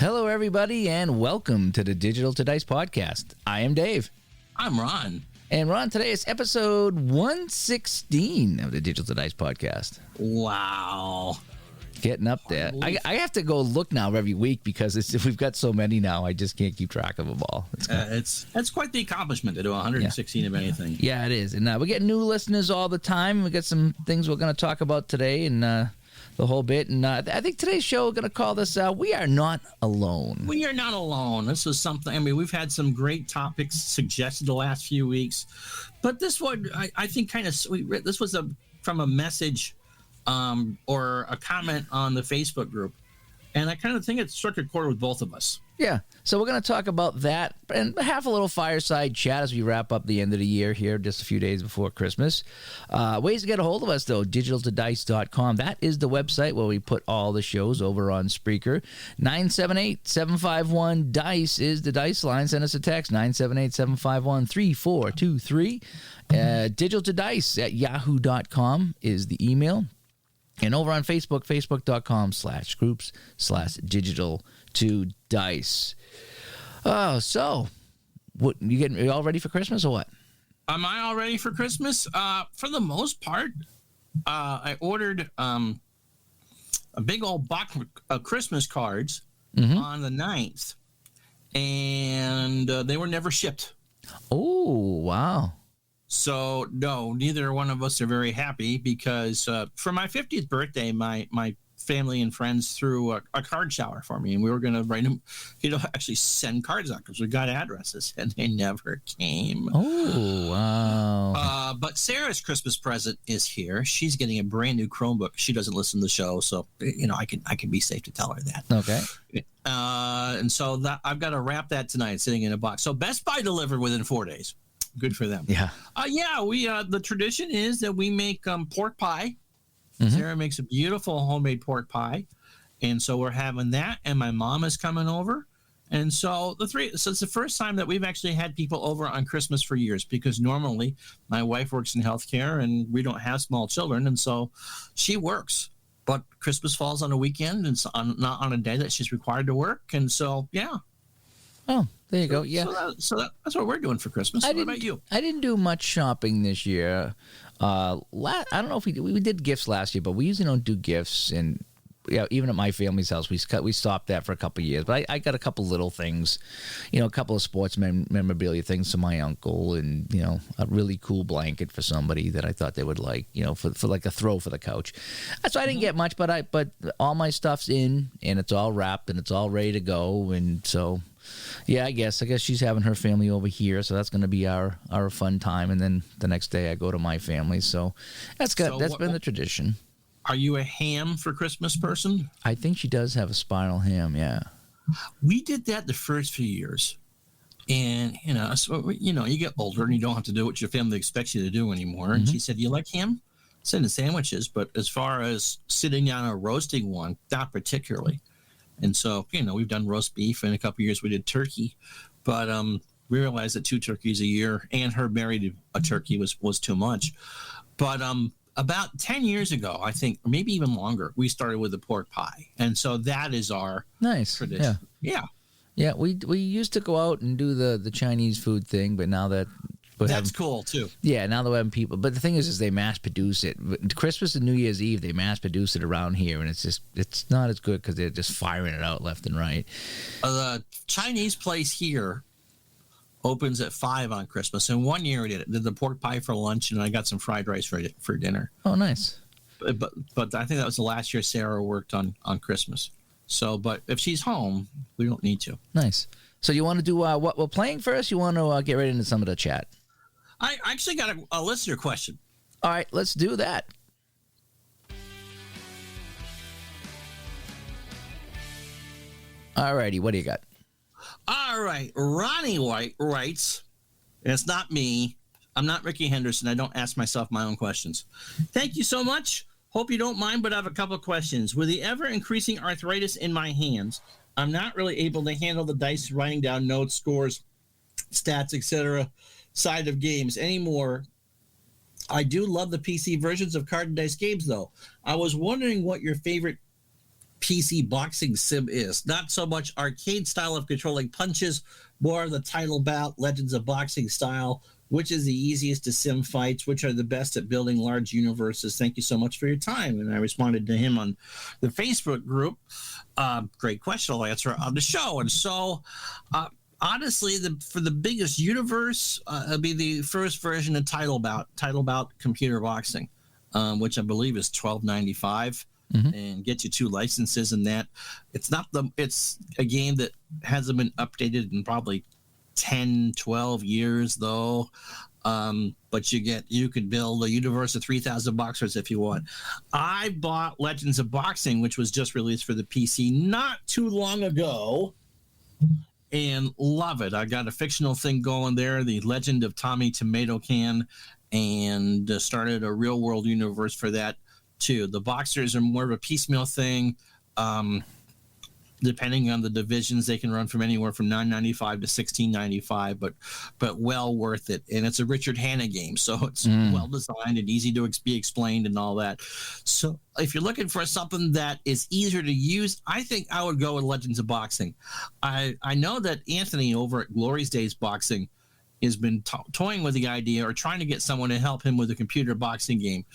Hello, everybody, and welcome to the Digital to Dice podcast. I am Dave. I'm Ron. And Ron, today is episode 116 of the Digital to Dice podcast. Wow. Getting up there. I have to go look now every week because we've got so many now, I just can't keep track of them all. That's quite the accomplishment to do 116 of anything. Yeah, it is. And we're getting new listeners all the time. We got some things we're going to talk about today and the whole bit. And I think today's show, we're going to call this We Are Not Alone. We are not alone. This was something, I mean, we've had some great topics suggested the last few weeks. But this one, I think kind of sweet. This was from a message or a comment on the Facebook group. And I kind of think it struck a chord with both of us. Yeah. So we're going to talk about that and have a little fireside chat as we wrap up the end of the year here, just a few days before Christmas. Ways to get a hold of us, though, digitaltodice.com. That is the website where we put all the shows over on Spreaker. 978-751-DICE is the DICE line. Send us a text, 978-751-3423. digitaltodice@yahoo.com is the email. And over on Facebook, facebook.com/groups/digital2dice. Oh, so what you all ready for Christmas or what? Am I all ready for Christmas? For the most part, I ordered a big old box of Christmas cards on the 9th, and they were never shipped. Oh, wow. So, no, neither one of us are very happy because for my 50th birthday, my family and friends threw a card shower for me, and we were going to write them, actually send cards out because we got addresses, and they never came. Oh, wow. But Sarah's Christmas present is here. She's getting a brand new Chromebook. She doesn't listen to the show, so, I can be safe to tell her that. Okay. And so I've got to wrap that tonight sitting in a box. So Best Buy delivered within 4 days. Good for them. Yeah. We the tradition is that we make pork pie. Sarah makes a beautiful homemade pork pie, and so we're having that. And my mom is coming over, and so So it's the first time that we've actually had people over on Christmas for years, because normally my wife works in healthcare and we don't have small children, and so she works. But Christmas falls on a weekend and not on a day that she's required to work, and so yeah. Oh, there you go. Yeah. So that's what we're doing for Christmas. What about you? I didn't do much shopping this year. I don't know if we did gifts last year, but we usually don't do gifts. And even at my family's house, we stopped that for a couple of years. But I got a couple little things, a couple of sports memorabilia things to my uncle, and a really cool blanket for somebody that I thought they would like, for like a throw for the couch. So I didn't get much, but all my stuff's in, and it's all wrapped, and it's all ready to go, and so. Yeah, I guess she's having her family over here, so that's going to be our fun time. And then the next day I go to my family, so that's been the tradition. Are you a ham for Christmas person? I think she does have a spiral ham. Yeah, we did that the first few years, and you get older and you don't have to do what your family expects you to do anymore. And she said, "You like ham?" I said, "The sandwiches, but as far as sitting down and roasting one, not particularly." And so, we've done roast beef, and a couple of years we did turkey, but we realized that 2 turkeys a year and her married a turkey was too much. But about 10 years ago, I think, or maybe even longer, we started with the pork pie. And so that is our nice tradition. Yeah. We used to go out and do the Chinese food thing, but now that that's cool too. Yeah, now they're having people. But the thing is they mass produce it. Christmas and New Year's Eve, they mass produce it around here, and it's not as good because they're just firing it out left and right. The Chinese place here opens at 5 on Christmas, and one year we did the pork pie for lunch, and I got some fried rice for dinner. Oh, nice. But I think that was the last year Sarah worked on Christmas. So, but if she's home, we don't need to. Nice. So you want to do what we're playing first? You want to get right into some of the chat? I actually got a listener question. All right, let's do that. All righty, what do you got? All right, Ronnie White writes, and it's not me. I'm not Ricky Henderson. I don't ask myself my own questions. Thank you so much. Hope you don't mind, but I have a couple of questions. With the ever-increasing arthritis in my hands, I'm not really able to handle the dice writing down notes, scores, stats, etc. side of games anymore. I do love the PC versions of card and dice games, though. I was wondering what your favorite PC boxing sim is. Not so much arcade style of controlling punches, more of the title bout, Legends of Boxing style. Which is the easiest to sim fights? Which are the best at building large universes? Thank you so much for your time. And I responded to him on the Facebook group. Great question. I'll answer on the show. And so, honestly, for the biggest universe, it'll be the first version of Title Bout Computer Boxing, which I believe is $12.95. And get you 2 licenses in that. It's a game that hasn't been updated in probably 10, 12 years though. But you could build a universe of 3,000 boxers if you want. I bought Legends of Boxing, which was just released for the PC not too long ago, and love it. I got a fictional thing going there, the Legend of Tommy Tomato Can, and started a real world universe for that too. The boxers are more of a piecemeal thing. Depending on the divisions, they can run from anywhere from $9.95 to $16.95, but well worth it. And it's a Richard Hanna game, so it's well designed and easy to be explained and all that. So if you're looking for something that is easier to use, I think I would go with Legends of Boxing. I know that Anthony over at Glory's Days Boxing has been toying with the idea or trying to get someone to help him with a computer boxing game.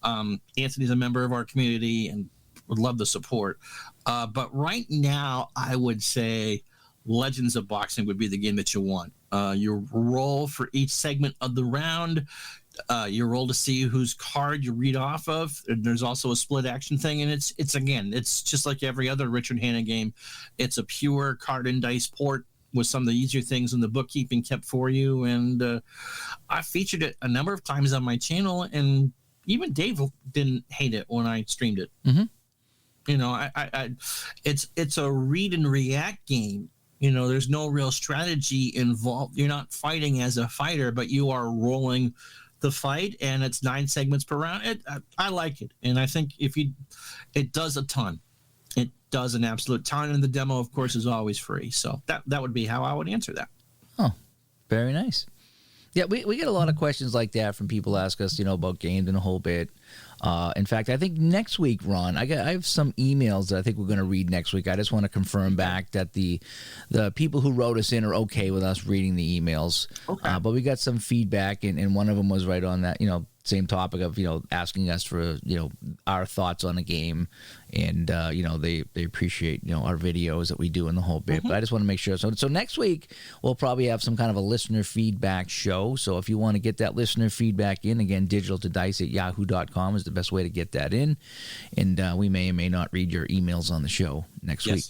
Anthony's a member of our community and would love the support. But right now, I would say Legends of Boxing would be the game that you want. Your roll for each segment of the round, your roll to see whose card you read off of. And there's also a split action thing, and it's just like every other Richard Hanna game. It's a pure card and dice port with some of the easier things in the bookkeeping kept for you. And I featured it a number of times on my channel, and even Dave didn't hate it when I streamed it. You know, it's a read and react game. You know, there's no real strategy involved. You're not fighting as a fighter, but you are rolling the fight, and it's 9 segments per round. I like it, and I think it does a ton. It does an absolute ton, and the demo, of course, is always free. So that would be how I would answer that. Oh, very nice. Yeah, we get a lot of questions like that from people ask us, about games and a whole bit. In fact, I think next week, Ron, I have some emails that I think we're going to read next week. I just want to confirm back that the people who wrote us in are okay with us reading the emails. Okay. But we got some feedback, and one of them was right on that, same topic of, asking us for, our thoughts on the game. And, they appreciate, our videos that we do in the whole bit. But I just want to make sure. So next week, we'll probably have some kind of a listener feedback show. So if you want to get that listener feedback in, again, digitaltodice@yahoo.com is the best way to get that in. And we may or may not read your emails on the show next week.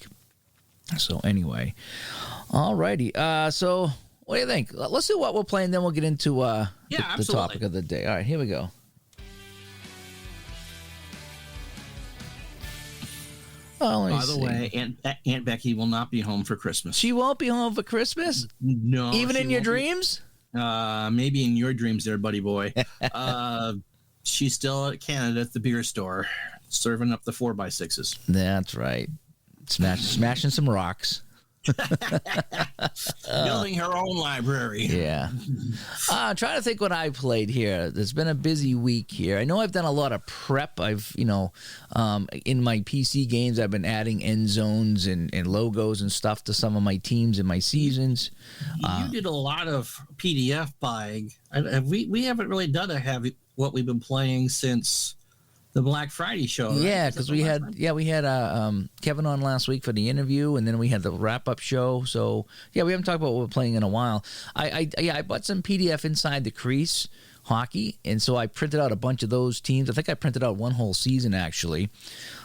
So anyway, all righty. So what do you think? Let's see what we're playing, then we'll get into the topic of the day. All right, here we go. Oh, by the way, Aunt Becky will not be home for Christmas. She won't be home for Christmas? No. Even in your dreams? Maybe in your dreams there, buddy boy. She's still at Canada at the beer store, serving up the 4x6s. That's right. Smashing some rocks. Building her own library. Yeah. Trying to think what I played here. There's been a busy week here. I know I've done a lot of prep. I've, in my PC games, I've been adding end zones and logos and stuff to some of my teams and my seasons. You did a lot of PDF buying. We haven't really done what we've been playing since the Black Friday show. Right? Yeah, because we had Kevin on last week for the interview, and then we had the wrap-up show. So, yeah, we haven't talked about what we're playing in a while. I bought some PDF Inside the Crease hockey, and so I printed out a bunch of those teams. I think I printed out one whole season, actually.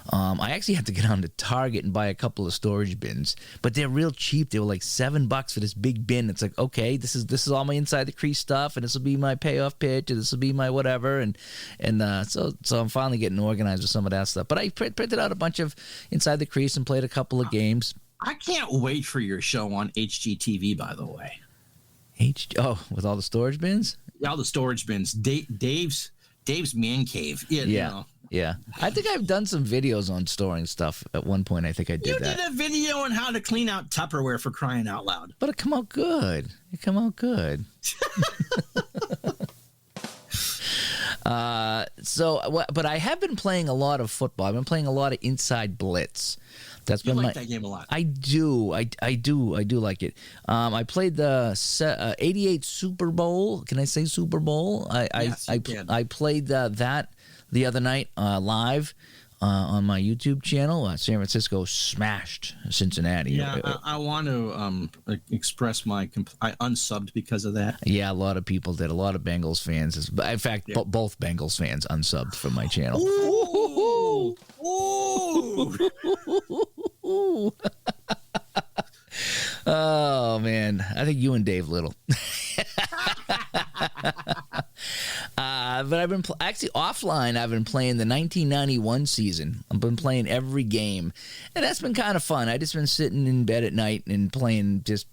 I actually had to get on to Target and buy a couple of storage bins, but they're real cheap. They were like $7 for this big bin. It's like, okay, this is all my Inside the Crease stuff, and this will be my payoff pitch, and this will be my whatever, and so I'm finally getting organized with some of that stuff. But I printed out a bunch of Inside the Crease and played a couple of games. I can't wait for your show on HGTV, by the way. With all the storage bins? All the storage bins. Dave's man cave. Yeah. Yeah. I think I've done some videos on storing stuff at one point. I think I did that. You did a video on how to clean out Tupperware, for crying out loud. But it come out good. But I have been playing a lot of football. I've been playing a lot of Inside Blitz. That's You been like that game a lot. I do. I do like it. I played the 88 Super Bowl. Can I say Super Bowl? Yes, you can. I played that the other night live on my YouTube channel. San Francisco smashed Cincinnati. Yeah, I want to express I unsubbed because of that. Yeah, a lot of people did. A lot of Bengals fans. In fact, both Bengals fans unsubbed from my channel. Ooh. Oh man, I think you and Dave Little. But I've been actually offline. I've been playing the 1991 season. I've been playing every game, and that's been kind of fun. I just been sitting in bed at night and playing just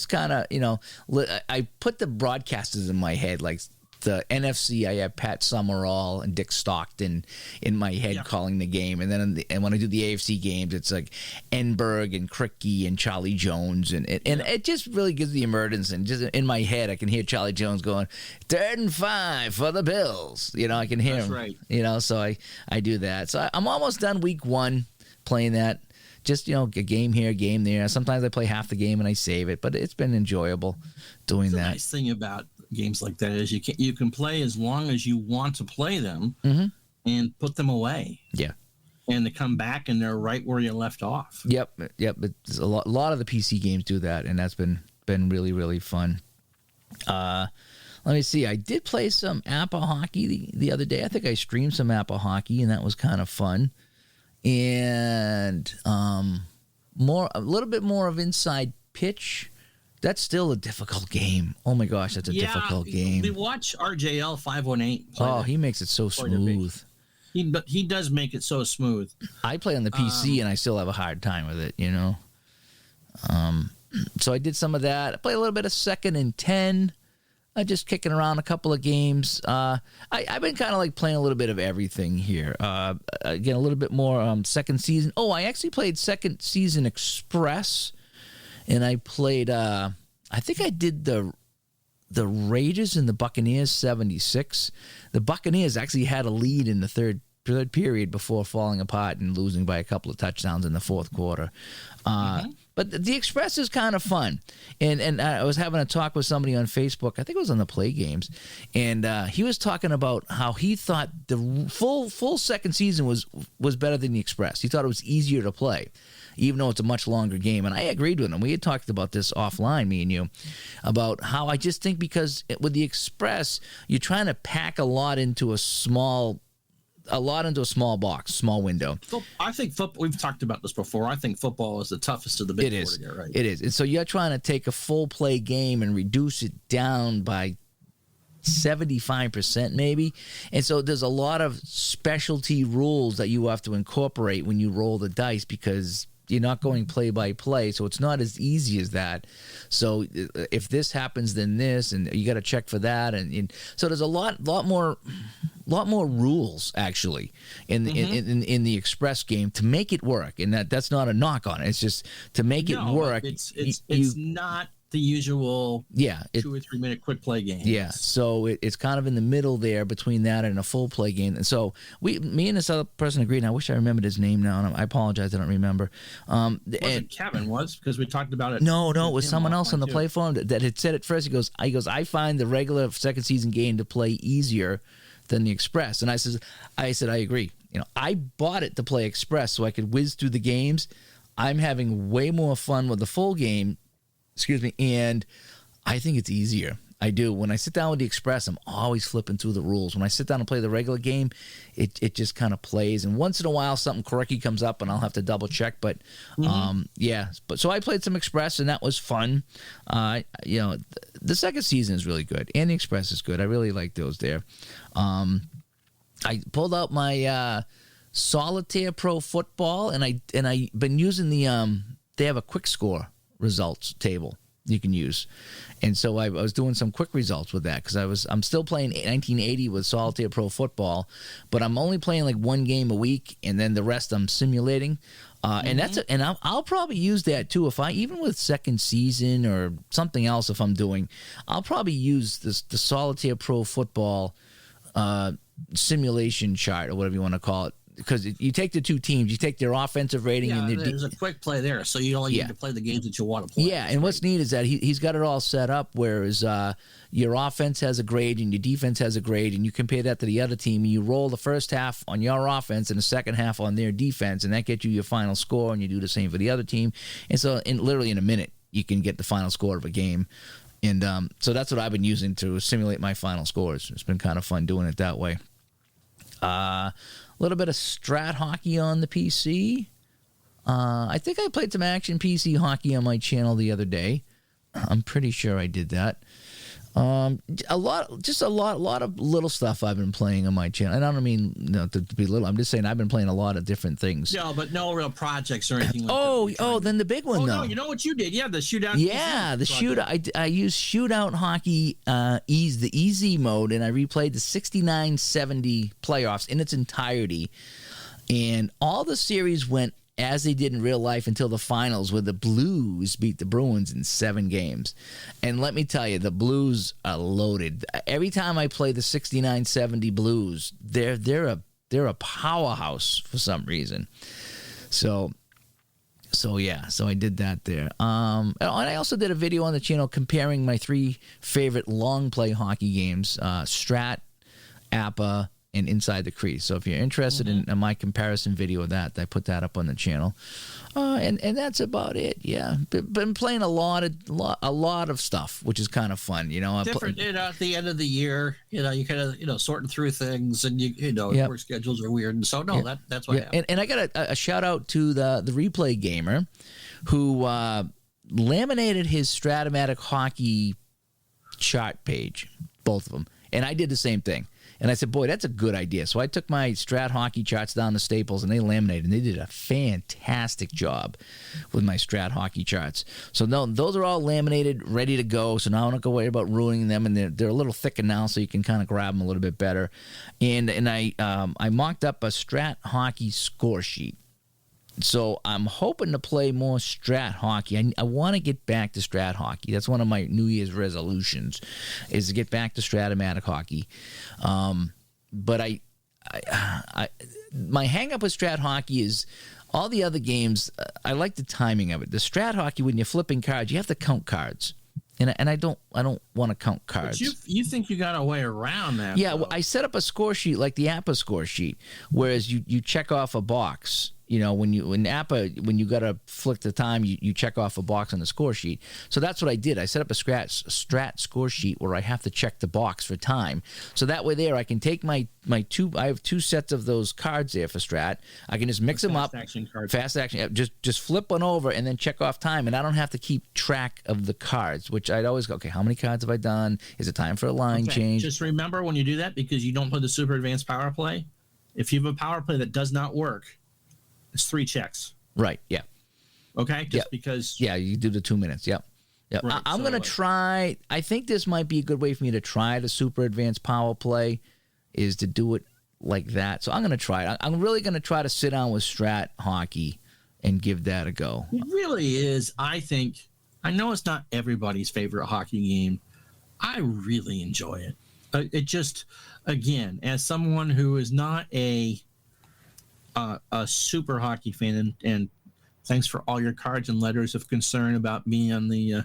kind of I put the broadcasters in my head like. The NFC, I have Pat Summerall and Dick Stockton in my head calling the game, and then when I do the AFC games, it's like Enberg and Cricky and Charlie Jones, and it just really gives the emergence. And just in my head, I can hear Charlie Jones going 3rd and 5 for the Bills. I can hear him. Right. So I do that. So I'm almost done week 1 playing that. Just a game here, a game there. Sometimes I play half the game and I save it, but it's been enjoyable doing that. The nice thing about games like that is you can play as long as you want to play them and put them away. Yeah. And to come back and they're right where you left off. Yep. It's a lot of the PC games do that, and that's been really, really fun. Let me see. I did play some Apple Hockey the other day. I think I streamed some Apple Hockey, and that was kind of fun. And a little bit more of Inside Pitch. That's still a difficult game. Oh my gosh, that's a difficult game. We watch RJL 518. Oh, he makes it so smooth. He does make it so smooth. I play on the PC and I still have a hard time with it, So I did some of that. I played a little bit of 2nd and 10. Just kicking around a couple of games. I've been kind of like playing a little bit of everything here. Again, a little bit more second season. Oh, I actually played Second Season Express, and I played. I think I did the Raiders and the Buccaneers 76. The Buccaneers actually had a lead in the third period before falling apart and losing by a couple of touchdowns in the fourth quarter. But the Express is kind of fun. And I was having a talk with somebody on Facebook. I think it was on the Play Games. And he was talking about how he thought the full second season was better than the Express. He thought it was easier to play, even though it's a much longer game. And I agreed with him. We had talked about this offline, me and you, about how I just think because with the Express, you're trying to pack a lot into a small box, small window. I think football, we've talked about this before. I think football is the toughest of the big four to get right. It is. And so you're trying to take a full play game and reduce it down by 75% maybe. And so there's a lot of specialty rules that you have to incorporate when you roll the dice because you're not going play by play, so it's not as easy as that. So if this happens, then this, and you got to check for that, and so there's a lot more rules actually in the Express game to make it work, and that's not a knock on it. It's just to make it work. It's not the usual 2 or 3 minute quick play game. Yeah, so it's kind of in the middle there between that and a full play game. And so me and this other person agreed, and I wish I remembered his name now, and I apologize, I don't remember. Kevin because we talked about it. No, it was someone else on the play forum that had said it first. He goes, I find the regular second season game to play easier than the Express. And I said, I agree. I bought it to play Express so I could whiz through the games. I'm having way more fun with the full game. And I think it's easier. I do. When I sit down with the Express, I'm always flipping through the rules. When I sit down and play the regular game, it just kind of plays. And once in a while, something quirky comes up, and I'll have to double check. But so I played some Express, and that was fun. The second season is really good, and the Express is good. I really like those there. I pulled out my Solitaire Pro Football, and I been using the they have a quick score results table you can use, and so I was doing some quick results with that because I'm still playing 1980 with Solitaire Pro Football, but I'm only playing like one game a week, and then the rest I'm simulating, and I'll probably use that too if I even with second season or something else if I'm doing, I'll probably use the Solitaire Pro Football simulation chart or whatever you want to call it. Because you take the two teams, you take their offensive rating and their there's a quick play there, so you only need to play the games that you want to play. Yeah, and what's neat is that he's got it all set up, whereas your offense has a grade and your defense has a grade, and you compare that to the other team, and you roll the first half on your offense and the second half on their defense, and that gets you your final score, and you do the same for the other team. And so literally in a minute, you can get the final score of a game. And so that's what I've been using to simulate my final scores. It's been kind of fun doing it that way. A little bit of Strat Hockey on the PC. I think I played some Action PC Hockey on my channel the other day. I'm pretty sure I did that. A lot of little stuff I've been playing on my channel. And I don't mean to be little. I'm just saying I've been playing a lot of different things. No, but no real projects or anything like that. Then the big one, though. No, you know what you did? Yeah, the Shootout. Yeah, the Shootout. I used Shootout Hockey, the easy mode, and I replayed the 69-70 playoffs in its entirety. And all the series went as they did in real life until the finals, where the Blues beat the Bruins in 7 games. And let me tell you, the Blues are loaded. Every time I play the 69-70 Blues, they're a powerhouse for some reason. So I did that there. And I also did a video on the channel comparing my 3 favorite long play hockey games: Strat, APA, and Inside the Crease. So if you're interested in my comparison video of that, I put that up on the channel. And that's about it. Yeah, been playing a lot of stuff, which is kind of fun. Different. At the end of the year, you kind of sorting through things, and work schedules are weird, and so that's what happened. And I got a shout out to the Replay Gamer, who laminated his Stratomatic Hockey chart page, both of them, and I did the same thing. And I said, boy, that's a good idea. So I took my Strat Hockey charts down to Staples, and they laminated, and they did a fantastic job with my Strat Hockey charts. So no, those are all laminated, ready to go. So now I don't have to worry about ruining them, and they're a little thicker now, so you can kind of grab them a little bit better. And I mocked up a Strat Hockey score sheet. So I'm hoping to play more Strat Hockey. I want to get back to Strat Hockey. That's one of my New Year's resolutions, is to get back to Stratomatic Hockey. But my hang-up with Strat Hockey is all the other games. I like the timing of it. The Strat Hockey, when you're flipping cards, you have to count cards. And I don't want to count cards. But you think you got a way around that? Yeah, well, I set up a score sheet like the APA score sheet, whereas you check off a box. When you got to flick the time, you check off a box on the score sheet. So that's what I did. I set up a Strat score sheet where I have to check the box for time. So that way there, I can take my two. I have 2 sets of those cards there for Strat. I can just mix them up. Fast action. Just flip one over and then check off time, and I don't have to keep track of the cards. Which I'd always go, okay, how many cards have I done? Is it time for a line change? Just remember when you do that, because you don't play the super advanced power play. If you have a power play that does not work, it's 3 checks. Right. Yeah. Okay. Because. Yeah, you do the 2 minutes. Yep. Right, I'm going to try. I think this might be a good way for me to try the super advanced power play, is to do it like that. So I'm going to try it. I'm really going to try to sit down with Strat Hockey and give that a go. It really is. I think. I know it's not everybody's favorite hockey game. I really enjoy it. It just, again, as someone who is not a super hockey fan, and thanks for all your cards and letters of concern about me on the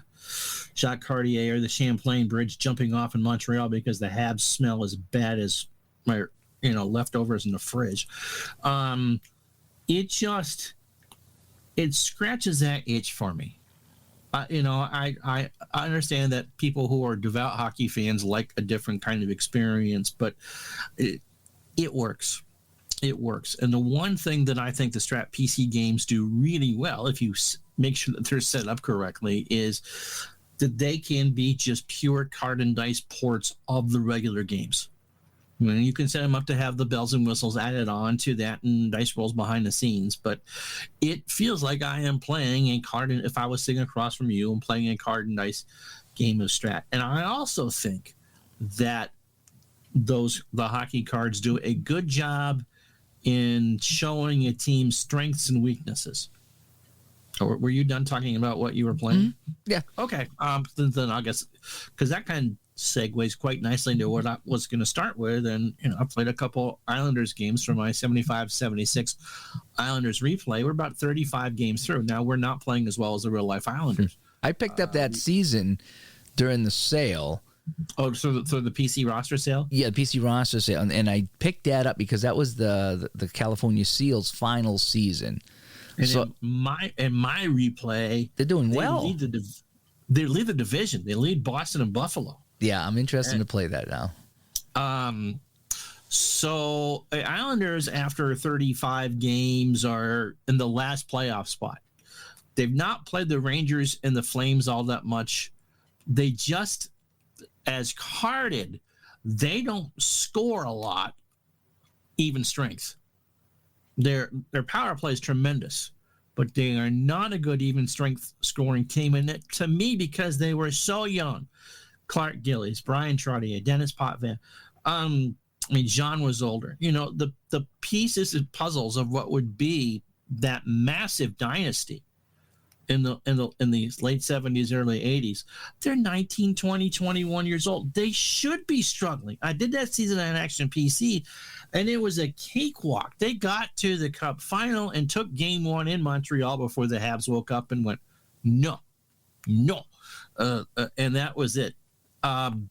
Jacques Cartier or the Champlain Bridge jumping off in Montreal because the Habs smell as bad as my leftovers in the fridge. It scratches that itch for me. I understand that people who are devout hockey fans like a different kind of experience, but it works. It works. And the one thing that I think the Strat PC games do really well, if you make sure that they're set up correctly, is that they can be just pure card and dice ports of the regular games. You can set them up to have the bells and whistles added on to that and dice rolls behind the scenes, but it feels like I am playing a card, and if I was sitting across from you, I'm playing a card and dice game of Strat. And I also think that the hockey cards do a good job in showing a team's strengths and weaknesses. Were you done talking about what you were playing? Mm-hmm. Yeah. Okay. Then I guess, because that kind segues quite nicely into what I was going to start with. And, I played a couple Islanders games for my 75-76 Islanders replay. We're about 35 games through. Now, we're not playing as well as the real-life Islanders. I picked up that season during the sale. Oh, so the PC roster sale? Yeah, the PC roster sale. And I picked that up because that was the California Seals final season. And so in my replay, they're doing well. They lead the division. They lead Boston and Buffalo. Yeah, I'm interested to play that now. So the Islanders, after 35 games, are in the last playoff spot. They've not played the Rangers and the Flames all that much. They just, as carded, they don't score a lot, even strength. Their power play is tremendous, but they are not a good even strength scoring team. And to me, because they were so young, Clark Gillies, Brian Trottier, Dennis Potvin, John was older. The pieces and puzzles of what would be that massive dynasty in the late 70s, early 80s. They're 19, 20, 21 years old. They should be struggling. I did that season on Action PC, and it was a cakewalk. They got to the Cup final and took game one in Montreal before the Habs woke up and went, no. And that was it. On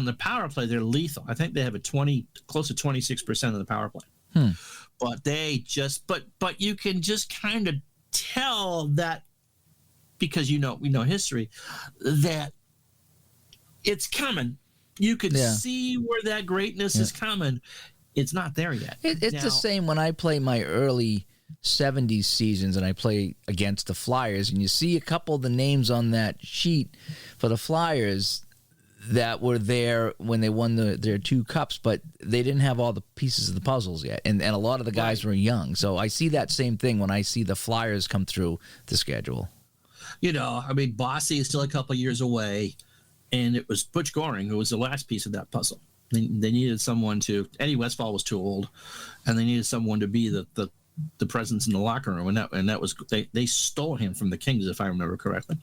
the power play, they're lethal. I think they have close to 26% of the power play. But but you can just kind of tell that, because we know history, that it's coming. You can see where that greatness is coming. It's not there yet. It's the same when I play my early 70s seasons and I play against the Flyers, and you see a couple of the names on that sheet for the Flyers that were there when they won their two cups, but they didn't have all the pieces of the puzzles yet. And a lot of the guys were young. So I see that same thing when I see the Flyers come through the schedule. Bossy is still a couple of years away, and it was Butch Goring who was the last piece of that puzzle. They needed someone Eddie Westfall was too old, and they needed someone to be the presence in the locker room, and that was they stole him from the Kings, if I remember correctly.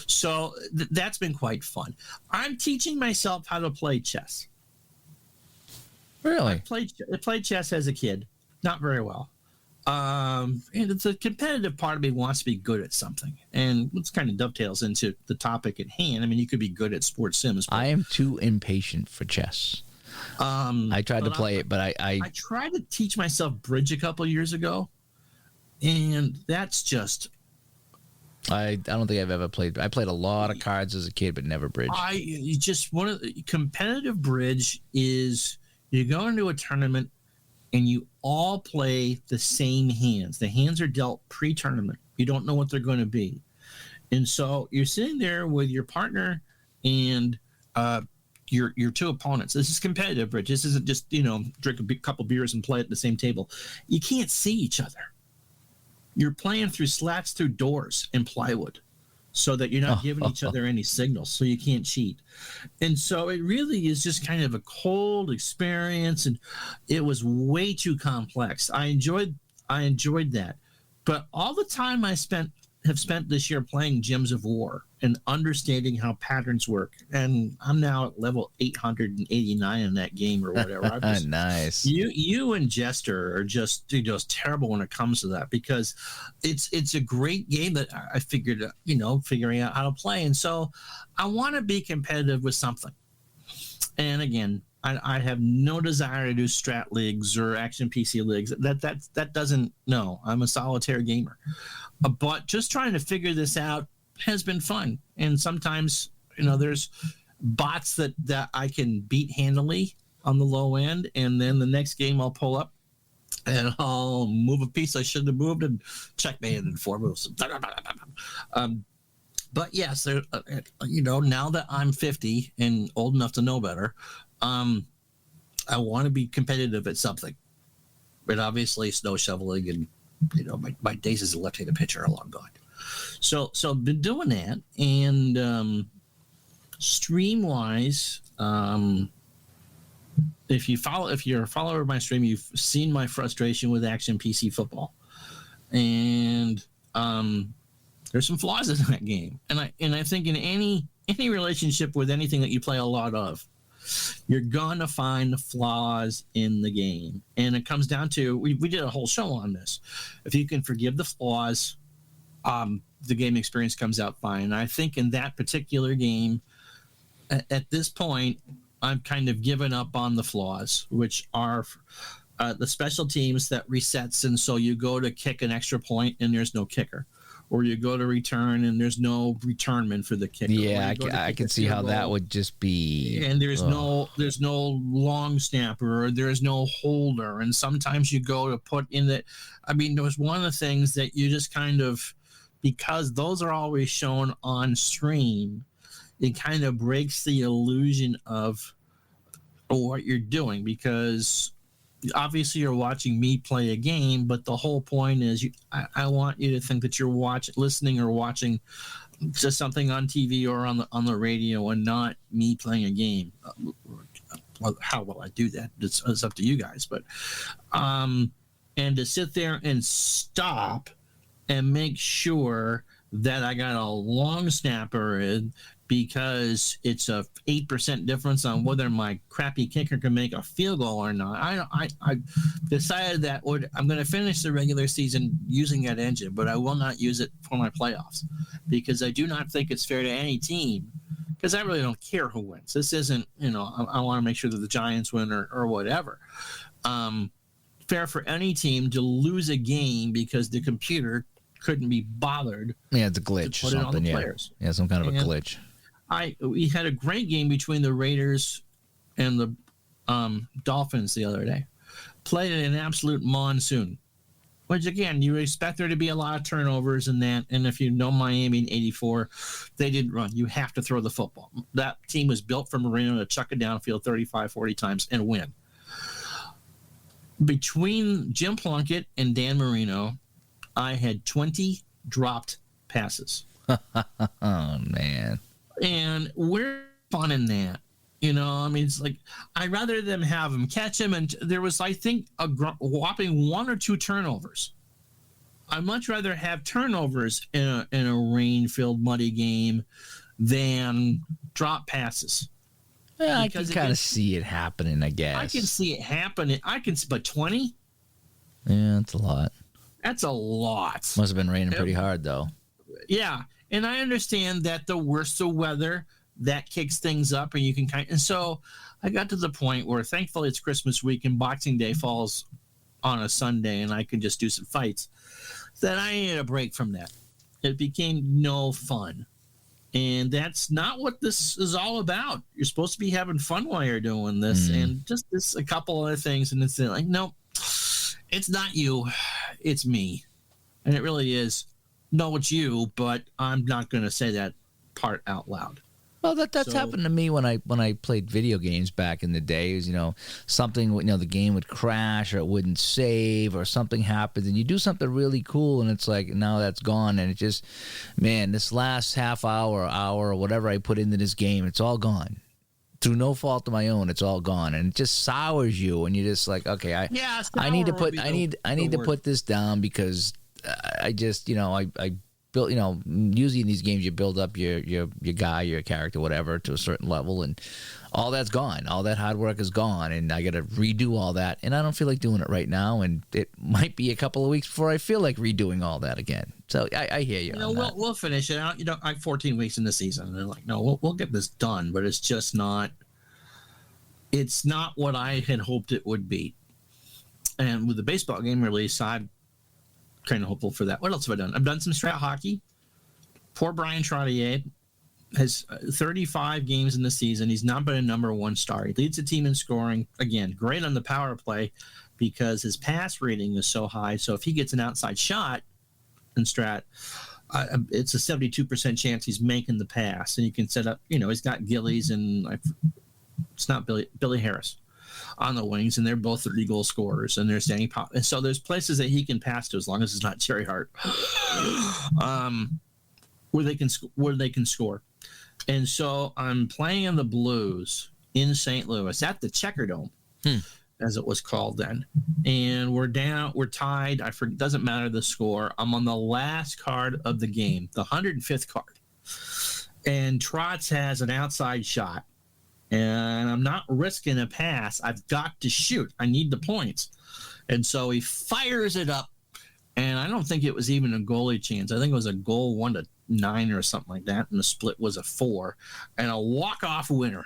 So that's been quite fun. I'm teaching myself how to play chess. Really? I played chess as a kid, not very well. And it's a competitive part of me wants to be good at something, and this kind of dovetails into the topic at hand. You could be good at sports sims. I am too impatient for chess. I tried to play it, but I tried to teach myself bridge a couple years ago, and that's just. I don't think I've ever played. I played a lot of cards as a kid, but never bridge. One of the competitive bridge is you go into a tournament and you all play the same hands. The hands are dealt pre-tournament. You don't know what they're going to be, and so you're sitting there with your partner and your two opponents. This is competitive bridge. This isn't just drink a couple beers and play at the same table. You can't see each other. You're playing through slats through doors and plywood, so that you're not giving each other any signals, so you can't cheat. And so it really is just kind of a cold experience, and it was way too complex. I enjoyed that, but all the time have spent this year playing Gems of War and understanding how patterns work. And I'm now at level 889 in that game or whatever. Nice. You and Jester are just terrible when it comes to that, because it's a great game that I figured, figuring out how to play. And so I want to be competitive with something. And again, I have no desire to do strat leagues or action PC leagues. That doesn't. No, I'm a solitaire gamer. But just trying to figure this out has been fun. And sometimes, there's bots that I can beat handily on the low end, and then the next game I'll pull up and I'll move a piece I shouldn't have moved and checkmate in 4 moves. But yes, now that I'm 50 and old enough to know better, I want to be competitive at something. But obviously, snow shoveling and my days as a left-handed pitcher are long gone. So been doing that, and stream-wise, if you're a follower of my stream, you've seen my frustration with Action PC Football, and there's some flaws in that game, and I think in any any relationship with anything that you play a lot of, you're gonna find flaws in the game, and it comes down to we did a whole show on this. If you can forgive the flaws, the game experience comes out fine. And I think in that particular game, at this point, I've kind of given up on the flaws, which are the special teams that resets, and so you go to kick an extra point and there's no kicker, or you go to return and there's no returnman for the kicker. Yeah, I can see how that would just be. And there's no long snapper, or there's no holder, and sometimes you go to put in the. I mean, there was one of the things that you just kind of, because those are always shown on stream, it kind of breaks the illusion of what you're doing, because obviously you're watching me play a game, but the whole point is I want you to think that you're listening or watching just something on TV or on the radio, and not me playing a game. Well, how will I do that? It's up to you guys, but and to sit there and stop and make sure that I got a long snapper in, because it's a 8% difference on whether my crappy kicker can make a field goal or not. I decided that I'm going to finish the regular season using that engine, but I will not use it for my playoffs, because I do not think it's fair to any team, because I really don't care who wins. This isn't, I want to make sure that the Giants win or whatever. Fair for any team to lose a game because the computer couldn't be bothered. Yeah, it's a glitch or something. Yeah, some kind of a glitch. We had a great game between the Raiders and the Dolphins the other day. Played in an absolute monsoon, which again, you expect there to be a lot of turnovers in that. And if you know Miami in '84, they didn't run. You have to throw the football. That team was built for Marino to chuck it downfield 35, 40 times and win. Between Jim Plunkett and Dan Marino, I had 20 dropped passes. Oh, man. And we're fun in that. I mean, it's like, I'd rather them have them catch him. And there was, I think, a whopping 1 or 2 turnovers. I'd much rather have turnovers in a rain-filled, muddy game than drop passes. Yeah, I can kind of see it happening, I guess. I can see it happening. But 20? Yeah, that's a lot. That's a lot. Must have been raining pretty hard, though. Yeah, and I understand that the worse the weather, that kicks things up, and you can and so I got to the point where, thankfully, it's Christmas week and Boxing Day falls on a Sunday, and I can just do some fights. That I needed a break from that. It became no fun, and that's not what this is all about. You're supposed to be having fun while you're doing this, and just a couple other things, and it's like, nope, it's not you, it's me, and it really is. No, it's you, but I'm not going to say that part out loud. Well, that's happened to me when I played video games back in the days. Something, the game would crash or it wouldn't save or something happens, and you do something really cool, and it's like, now that's gone, and it just, man, this last half hour or whatever I put into this game, it's all gone. Through no fault of my own, it's all gone, and it just sours you, and you're just like, okay, I need to put this down, because I just, I built, usually in these games you build up your guy, your character, whatever, to a certain level, and all that's gone. All that hard work is gone, and I got to redo all that, and I don't feel like doing it right now, and it might be a couple of weeks before I feel like redoing all that again. So I hear you. We'll finish it out. I have 14 weeks in the season, and they're like, no, we'll get this done, but it's just not. It's not what I had hoped it would be. And with the baseball game release, I'm kind of hopeful for that. What else have I done? I've done some strat hockey. Poor Brian Trottier has 35 games in the season. He's not been a number one star. He leads the team in scoring. Again, great on the power play because his pass rating is so high. So if he gets an outside shot in strat, it's a 72% chance he's making the pass. And you can set up, he's got Gillies and it's not Billy Harris on the wings, and they're both 30 goal scorers, and they're standing pop. And so there's places that he can pass to, as long as it's not Jerry Hart, where they can score. And so I'm playing in the Blues in St. Louis at the Checker Dome, as it was called then. And we're tied. Doesn't matter the score. I'm on the last card of the game, the 105th card. and Trotz has an outside shot, and I'm not risking a pass. I've got to shoot. I need the points. And so he fires it up, and I don't think it was even a goalie chance. I think it was a goal 1-9 or something like that, and the split was a 4, and a walk-off winner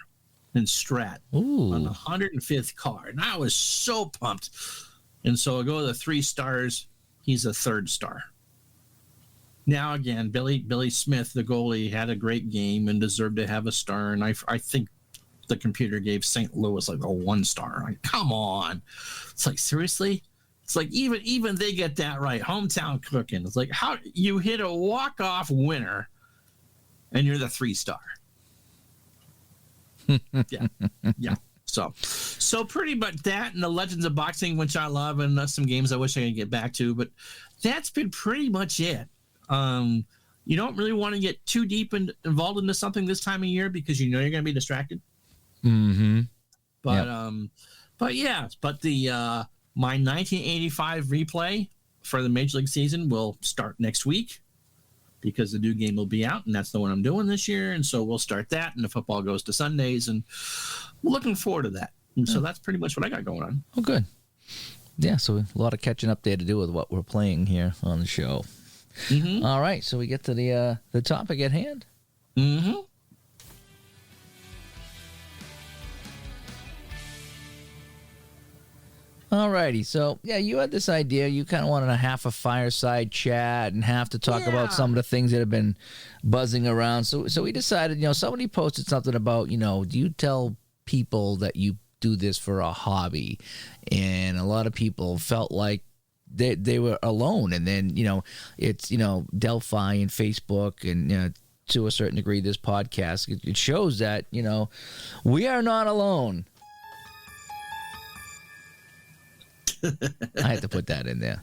in Strat on the 105th card. And I was so pumped. And so I go to the 3 stars. He's a 3rd star. Now, again, Billy Smith, the goalie, had a great game and deserved to have a star. And I think the computer gave St. Louis like a 1 star. Like, come on. It's like, seriously? It's like even they get that right. Hometown cooking. It's like, how you hit a walk-off winner and you're the 3 star. Yeah. So pretty much that, and the Legends of Boxing, which I love, and some games I wish I could get back to, but that's been pretty much it. You don't really want to get too deep involved into something this time of year because you know you're going to be distracted. Mm-hmm. But my 1985 replay for the Major League season will start next week, because the new game will be out, and that's the one I'm doing this year. And so we'll start that, and the football goes to Sundays, and we're looking forward to that. And so that's pretty much what I got going on. Oh, good. Yeah, so a lot of catching up there to do with what we're playing here on the show. Mm-hmm. All right, so we get to the topic at hand. Mm-hmm. Alrighty, so yeah, you had this idea. You kind of wanted to have a fireside chat and have to talk about some of the things that have been buzzing around. So we decided, somebody posted something about, do you tell people that you do this for a hobby? And a lot of people felt like they were alone. And then, it's, Delphi and Facebook and, to a certain degree, this podcast, it shows that, we are not alone. I had to put that in there.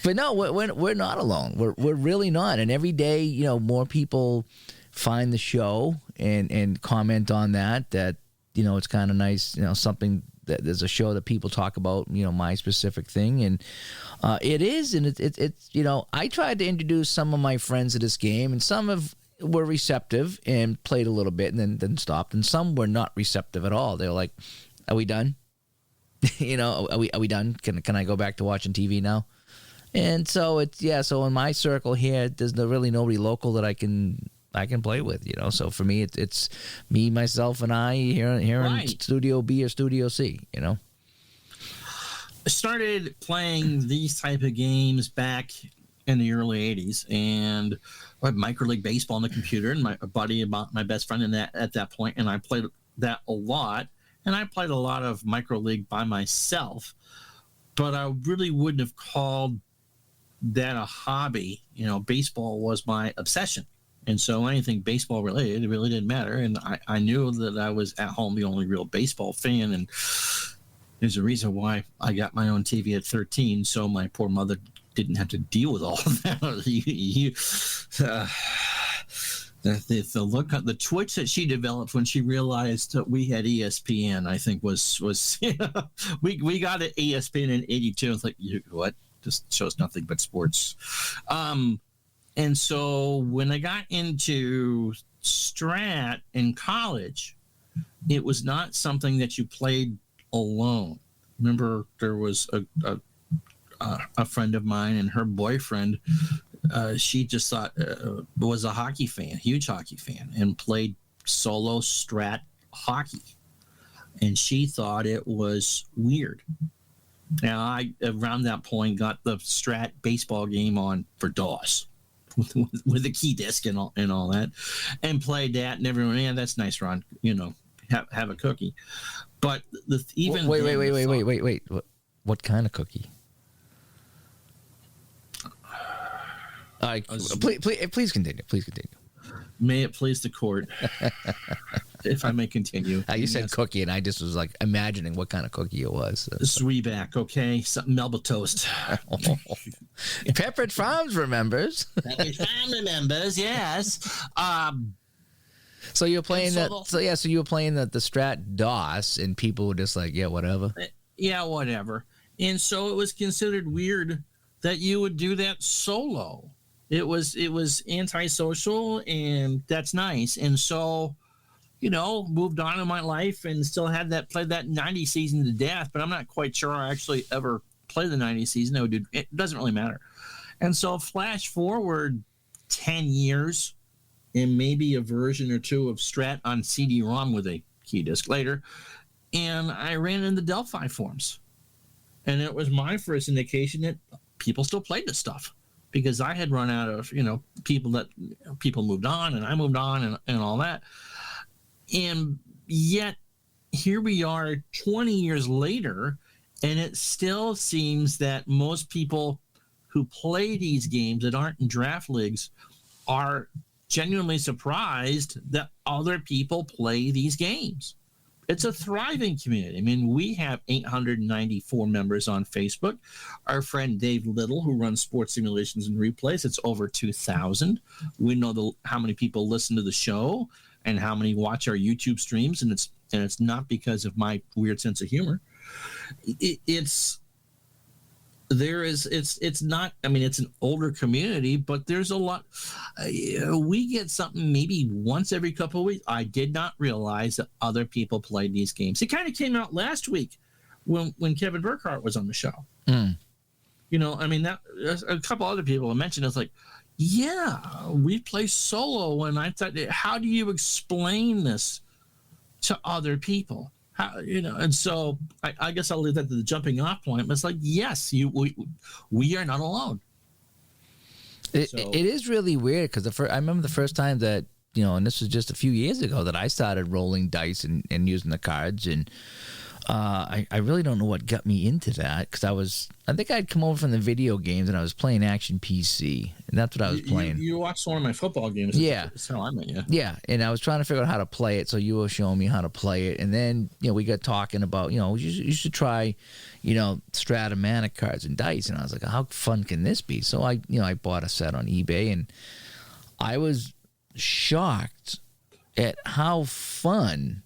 But no, we're not alone. We're really not. And every day, more people find the show and comment on that it's kind of nice, something that there's a show that people talk about, my specific thing. And it is. And it's I tried to introduce some of my friends to this game, and some were receptive and played a little bit and then stopped. And some were not receptive at all. They were like, are we done? Are we done? Can I go back to watching TV now? And so so in my circle here, there's really nobody local that I can play with, So for me, it's me, myself, and I here in Studio B or Studio C, I started playing these type of games back in the early 80s, and I had Micro League Baseball on the computer, and my buddy, about my best friend at that point, and I played that a lot. And I played a lot of Micro League by myself, but I really wouldn't have called that a hobby. Baseball was my obsession. And so anything baseball related, it really didn't matter. And I knew that I was at home the only real baseball fan. And there's a reason why I got my own TV at 13, so my poor mother didn't have to deal with all of that. The look at the twitch that she developed when she realized that we had ESPN, I think was we got an ESPN in 82. It's like, what? Just shows nothing but sports. And so when I got into Strat in college, it was not something that you played alone. Remember, there was a friend of mine and her boyfriend. She just thought was a hockey fan, huge hockey fan, and played solo Strat hockey. And she thought it was weird. Now, I, around that point, got the Strat baseball game on for DOS with the key disc and all that, and played that. And everyone, that's nice, Ron. Have a cookie. But wait. What kind of cookie? Please continue. Please continue. May it please the court, if I may continue. You said cookie, and I just was like imagining what kind of cookie it was. Sweetback, okay? Something Melba toast. Pepperidge Farms remembers. Pepperidge Farms remembers, yes. So you're playing that. So you were playing the Strat DOS, and people were just like, yeah, whatever. Yeah, whatever. And so it was considered weird that you would do that solo. it was antisocial, and that's nice. And so, moved on in my life and still played that 90 season to death, but I'm not quite sure I actually ever played the 90 season. No, dude, it doesn't really matter. And so flash forward 10 years and maybe a version or two of Strat on CD-ROM with a key disc later, and I ran into Delphi forums. And it was my first indication that people still played this stuff, because I had run out of, people moved on and I moved on and all that. And yet here we are 20 years later, and it still seems that most people who play these games that aren't in draft leagues are genuinely surprised that other people play these games. It's a thriving community. I mean, we have 894 members on Facebook. Our friend Dave Little, who runs Sports Simulations and Replays, it's over 2,000. We know how many people listen to the show and how many watch our YouTube streams, and it's not because of my weird sense of humor. It's not, I mean, it's an older community, but there's a lot. We get something maybe once every couple of weeks. I did not realize that other people played these games. It kind of came out last week when Kevin Burkhardt was on the show. I mean, that a couple other people mentioned, it's like, yeah, we play solo. And I thought, how do you explain this to other people? And so I guess I'll leave that to the jumping off point. But it's like, yes, we are not alone. It is really weird, because I remember the first time that, and this was just a few years ago, that I started rolling dice and using the cards. And I really don't know what got me into that, because I think I'd come over from the video games and I was playing Action PC, and that's what I was playing. You watched one of my football games. Yeah. That's how I met you. Yeah, and I was trying to figure out how to play it, so you were showing me how to play it. And then, we got talking about, you should try, Stratomatic cards and dice. And I was like, how fun can this be? So I bought a set on eBay, and I was shocked at how fun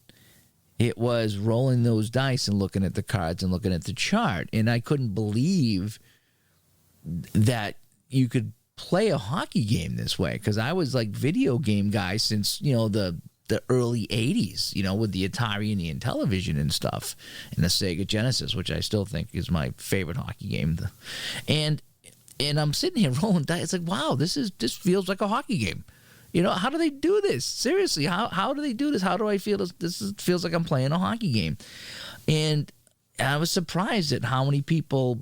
it was rolling those dice and looking at the cards and looking at the chart. And I couldn't believe that you could play a hockey game this way, because I was like video game guy since, the early 80s, with the Atari and the Intellivision and stuff, and the Sega Genesis, which I still think is my favorite hockey game. And I'm sitting here rolling dice. It's like, wow, this feels like a hockey game. How do they do this? Seriously, how do they do this? How do I feel this feels like I'm playing a hockey game? And I was surprised at how many people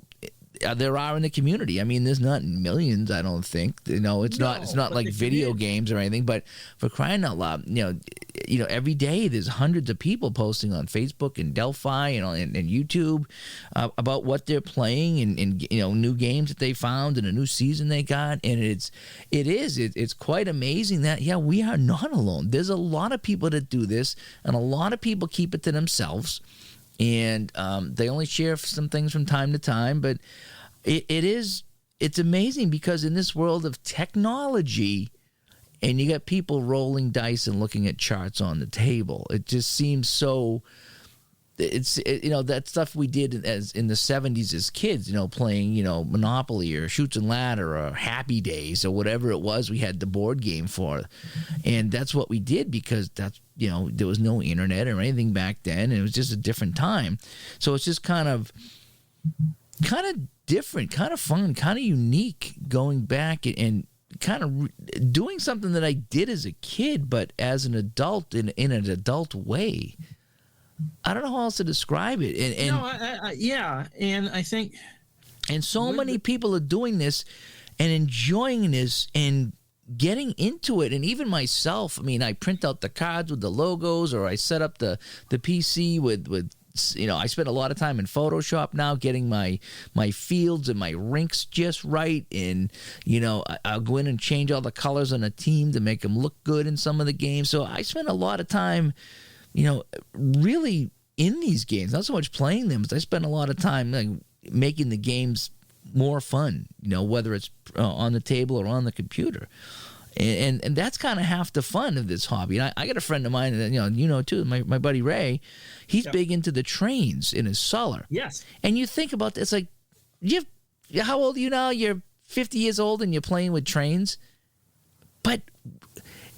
there are in the community. I mean, there's not millions, I don't think. It's not like video games or anything, but for crying out loud, every day there's hundreds of people posting on Facebook and Delphi and YouTube about what they're playing and new games that they found and a new season they got. And it's quite amazing that, we are not alone. There's a lot of people that do this, and a lot of people keep it to themselves. And they only share some things from time to time, but it's amazing, because in this world of technology, and you got people rolling dice and looking at charts on the table, it just seems so. That stuff we did in the 70s as kids, playing Monopoly or Chutes and Ladder or Happy Days or whatever it was we had the board game for, and that's what we did, because that's there was no internet or anything back then, and it was just a different time. So it's just kind of different, kind of fun, kind of unique, going back and kind of doing something that I did as a kid, but as an adult in an adult way. I don't know how else to describe it. And I think, and so many people are doing this and enjoying this and getting into it. And even myself, I mean, I print out the cards with the logos, or I set up the PC with I spend a lot of time in Photoshop now getting my fields and my rinks just right. And, I'll go in and change all the colors on a team to make them look good in some of the games. So I spend a lot of time, really in these games, not so much playing them, but I spend a lot of time making the games more fun, whether it's on the table or on the computer. And that's kind of half the fun of this hobby. And I got a friend of mine that, too, my buddy Ray, he's big into the trains in his cellar. Yes. And you think about this, like, how old are you now? You're 50 years old and you're playing with trains, but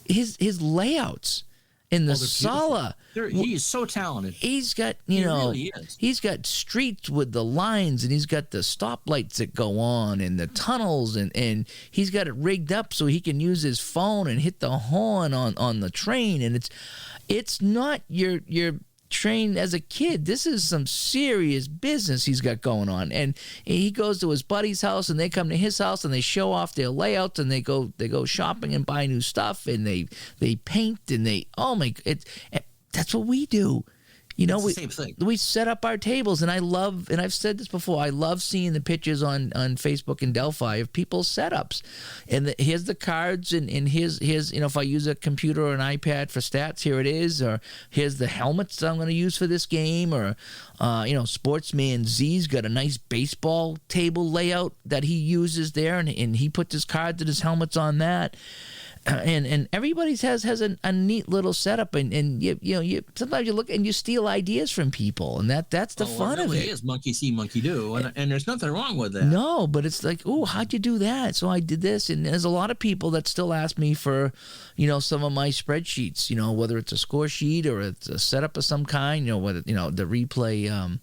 his layouts in the sala. He is so talented. He's got, really is. He's got streets with the lines, and he's got the stoplights that go on and the tunnels, and he's got it rigged up so he can use his phone and hit the horn on the train. And it's not your train as a kid. This is some serious business he's got going on. And he goes to his buddy's house, and they come to his house, and they show off their layouts, and they go shopping and buy new stuff, and they paint, and that's what we do. Same thing. We set up our tables, and I've said this before, I love seeing the pictures on Facebook and Delphi of people's setups. And here's the cards, and here's if I use a computer or an iPad for stats, here it is, or here's the helmets I'm going to use for this game, or Sportsman Z's got a nice baseball table layout that he uses there, and he puts his cards and his helmets on that. And everybody's has a neat little setup, and you sometimes you look and you steal ideas from people, and that's the fun of it. It is monkey see, monkey do, and there's nothing wrong with that. No, but it's like, oh, how'd you do that? So I did this, and there's a lot of people that still ask me for, some of my spreadsheets, whether it's a score sheet or it's a setup of some kind, whether the replay.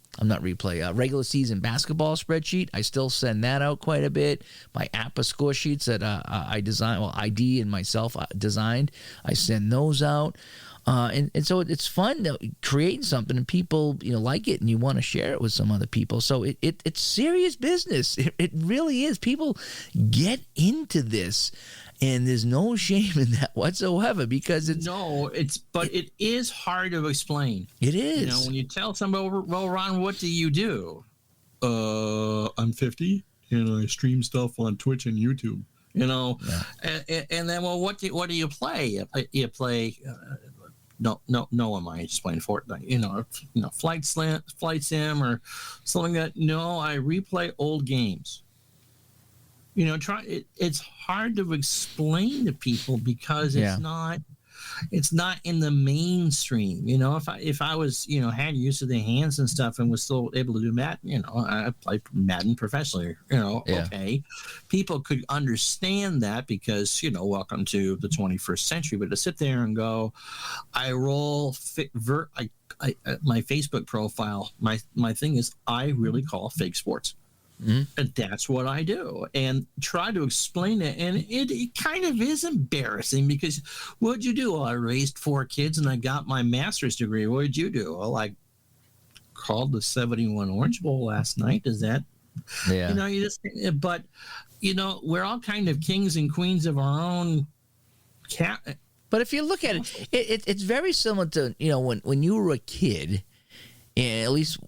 Regular season basketball spreadsheet. I still send that out quite a bit. My APA score sheets that I designed, ID and myself designed, I send those out. And so it's fun creating something, and people like it, and you want to share it with some other people. So it's serious business. It really is. People get into this, and there's no shame in that whatsoever, because it is hard to explain. It is. When you tell somebody, well, Ron, what do you do? I'm 50 and I stream stuff on Twitch and YouTube. And then, well, what do you play? You play. No one minds just playing Fortnite. Flight sim or something like that. No, I replay old games. It's hard to explain to people because it's not in the mainstream. If I was had use of the hands and stuff and was still able to do Madden, I play Madden professionally. Okay, people could understand that because welcome to the 21st century. But to sit there and go, I roll my Facebook profile. My thing is I really call fake sports. Mm-hmm. And that's what I do, and try to explain it. And it kind of is embarrassing because what'd you do? Well, I raised 4 kids and I got my master's degree. What did you do? Well, I called the 71 Orange Bowl last night. Is that, but we're all kind of kings and queens of our own cat. But if you look at it's very similar to, when you were a kid. And at least,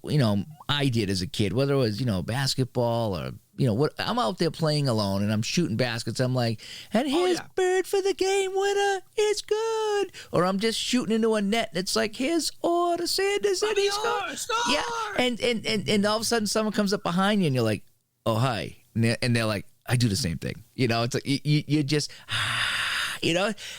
I did as a kid, whether it was, basketball or, what I'm out there playing alone and I'm shooting baskets. I'm like, and here's Bird for the game winner. It's good. Or I'm just shooting into a net. And it's like, here's Orr Sanders and he's scored. Yeah. And all of a sudden someone comes up behind you and you're like, oh, hi. And they're like, I do the same thing. It's like, you just...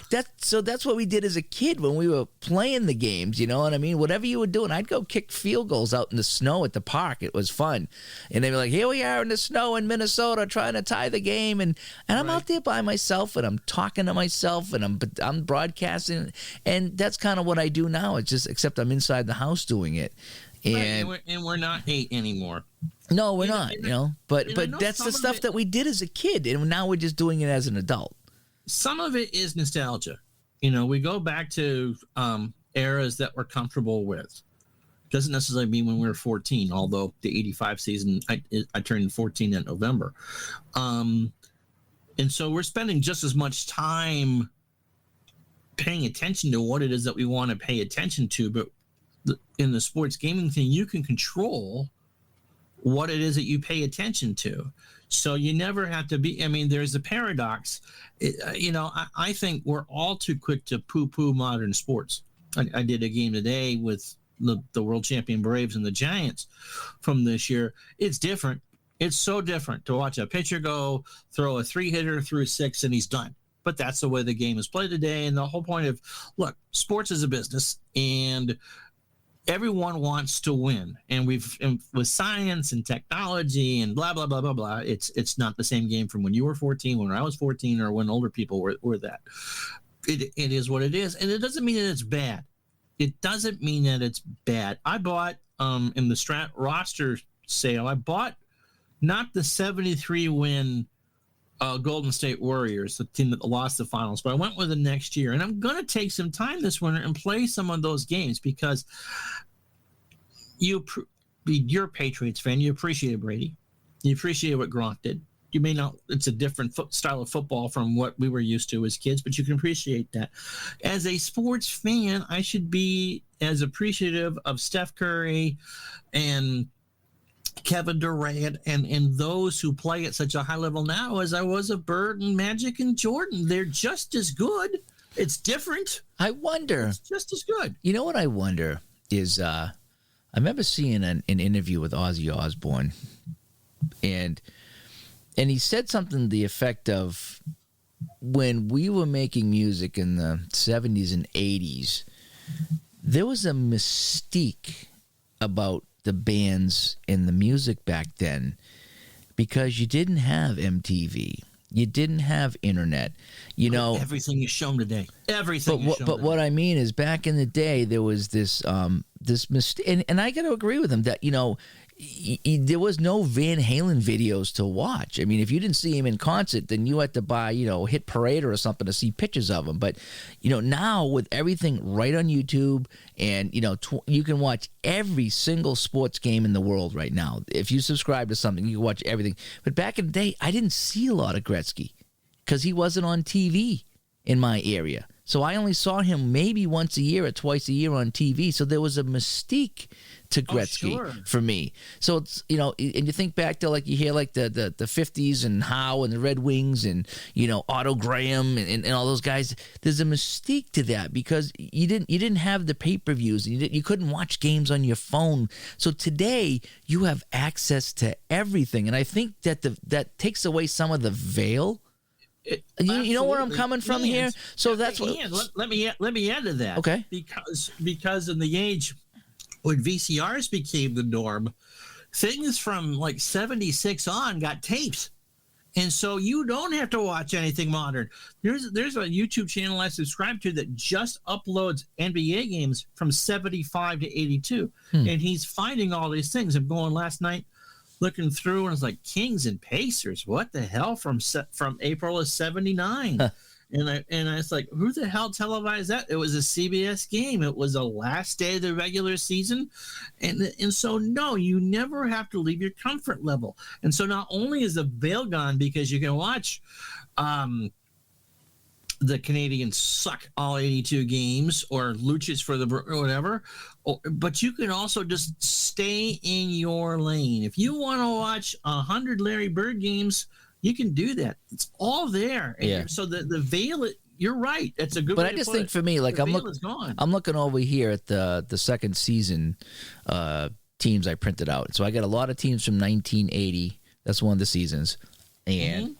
that's what we did as a kid when we were playing the games, you know what I mean? Whatever you were doing, I'd go kick field goals out in the snow at the park. It was fun. And they'd be like, here we are in the snow in Minnesota trying to tie the game. And I'm out there by myself, and I'm talking to myself, and I'm broadcasting. And that's kind of what I do now. It's just, except I'm inside the house doing it. And we're not 8 anymore. No, we're not, But that's the stuff that we did as a kid, and now we're just doing it as an adult. Some of it is nostalgia. We go back to eras that we're comfortable with. Doesn't necessarily mean when we were 14, although the 85 season, I turned 14 in November. And so we're spending just as much time paying attention to what it is that we want to pay attention to. But in the sports gaming thing, you can control what it is that you pay attention to. So you never have to be, there's a paradox. I think we're all too quick to poo-poo modern sports. I did a game today with the world champion Braves and the Giants from this year. It's different. It's so different to watch a pitcher go throw a 3-hitter through 6 and he's done. But that's the way the game is played today. And the whole point of, look, sports is a business, and everyone wants to win, and with science and technology and blah blah blah blah blah, it's not the same game from when you were 14, when I was 14, or when older people were that. It is what it is, and it doesn't mean that it's bad. It doesn't mean that it's bad. I bought in the Strat roster sale, I bought not the 73 win Golden State Warriors, the team that lost the finals, but I went with the next year. And I'm going to take some time this winter and play some of those games, because you're a Patriots fan. You appreciate Brady. You appreciate what Gronk did. You may not, it's a different style of football from what we were used to as kids, but you can appreciate that. As a sports fan, I should be as appreciative of Steph Curry and Kevin Durant and those who play at such a high level now as I was of Bird and Magic and Jordan. They're just as good. It's different. I wonder. It's just as good. You know what I wonder is, I remember seeing an interview with Ozzy Osbourne, and he said something to the effect of, when we were making music in the 70s and 80s, there was a mystique about the bands and the music back then, because you didn't have MTV, you didn't have internet, everything is shown today. Everything. But what I mean is, back in the day, there was this mistake, and I got to agree with him that there was no Van Halen videos to watch. I mean, if you didn't see him in concert, then you had to buy, Hit Parade or something to see pictures of him. But, now with everything right on YouTube, and, you can watch every single sports game in the world right now. If you subscribe to something, you can watch everything. But back in the day, I didn't see a lot of Gretzky because he wasn't on TV in my area. So I only saw him maybe once a year or twice a year on TV. So there was a mystique to Gretzky for me. So it's, and you think back to, like, you hear like the 50s and Howe and the Red Wings and, Otto Graham and all those guys. There's a mystique to that, because you didn't have the pay-per-views. You couldn't watch games on your phone. So today you have access to everything. And I think that that takes away some of the veil. You know where I'm coming from here? So that's what. Let me add to that. Okay. Because in the age when VCRs became the norm, things from like 76 on got tapes. And so you don't have to watch anything modern. There's a YouTube channel I subscribe to that just uploads NBA games from 75 to 82. And he's finding all these things. I'm going last night looking through, and it's like Kings and Pacers. What the hell, from April of 79? And I was like, who the hell televised that? It was a CBS game. It was the last day of the regular season. And so, no, you never have to leave your comfort level. And so not only is the veil gone, because you can watch the Canadians suck all 82 games, or Lucius for the or whatever, but you can also just stay in your lane. If you want to watch 100 Larry Bird games, you can do that. It's all there. And so the veil, you're right. That's a good way to put it. But I just think, for me, like, I'm looking over here at the second season teams I printed out. So I got a lot of teams from 1980. That's one of the seasons. And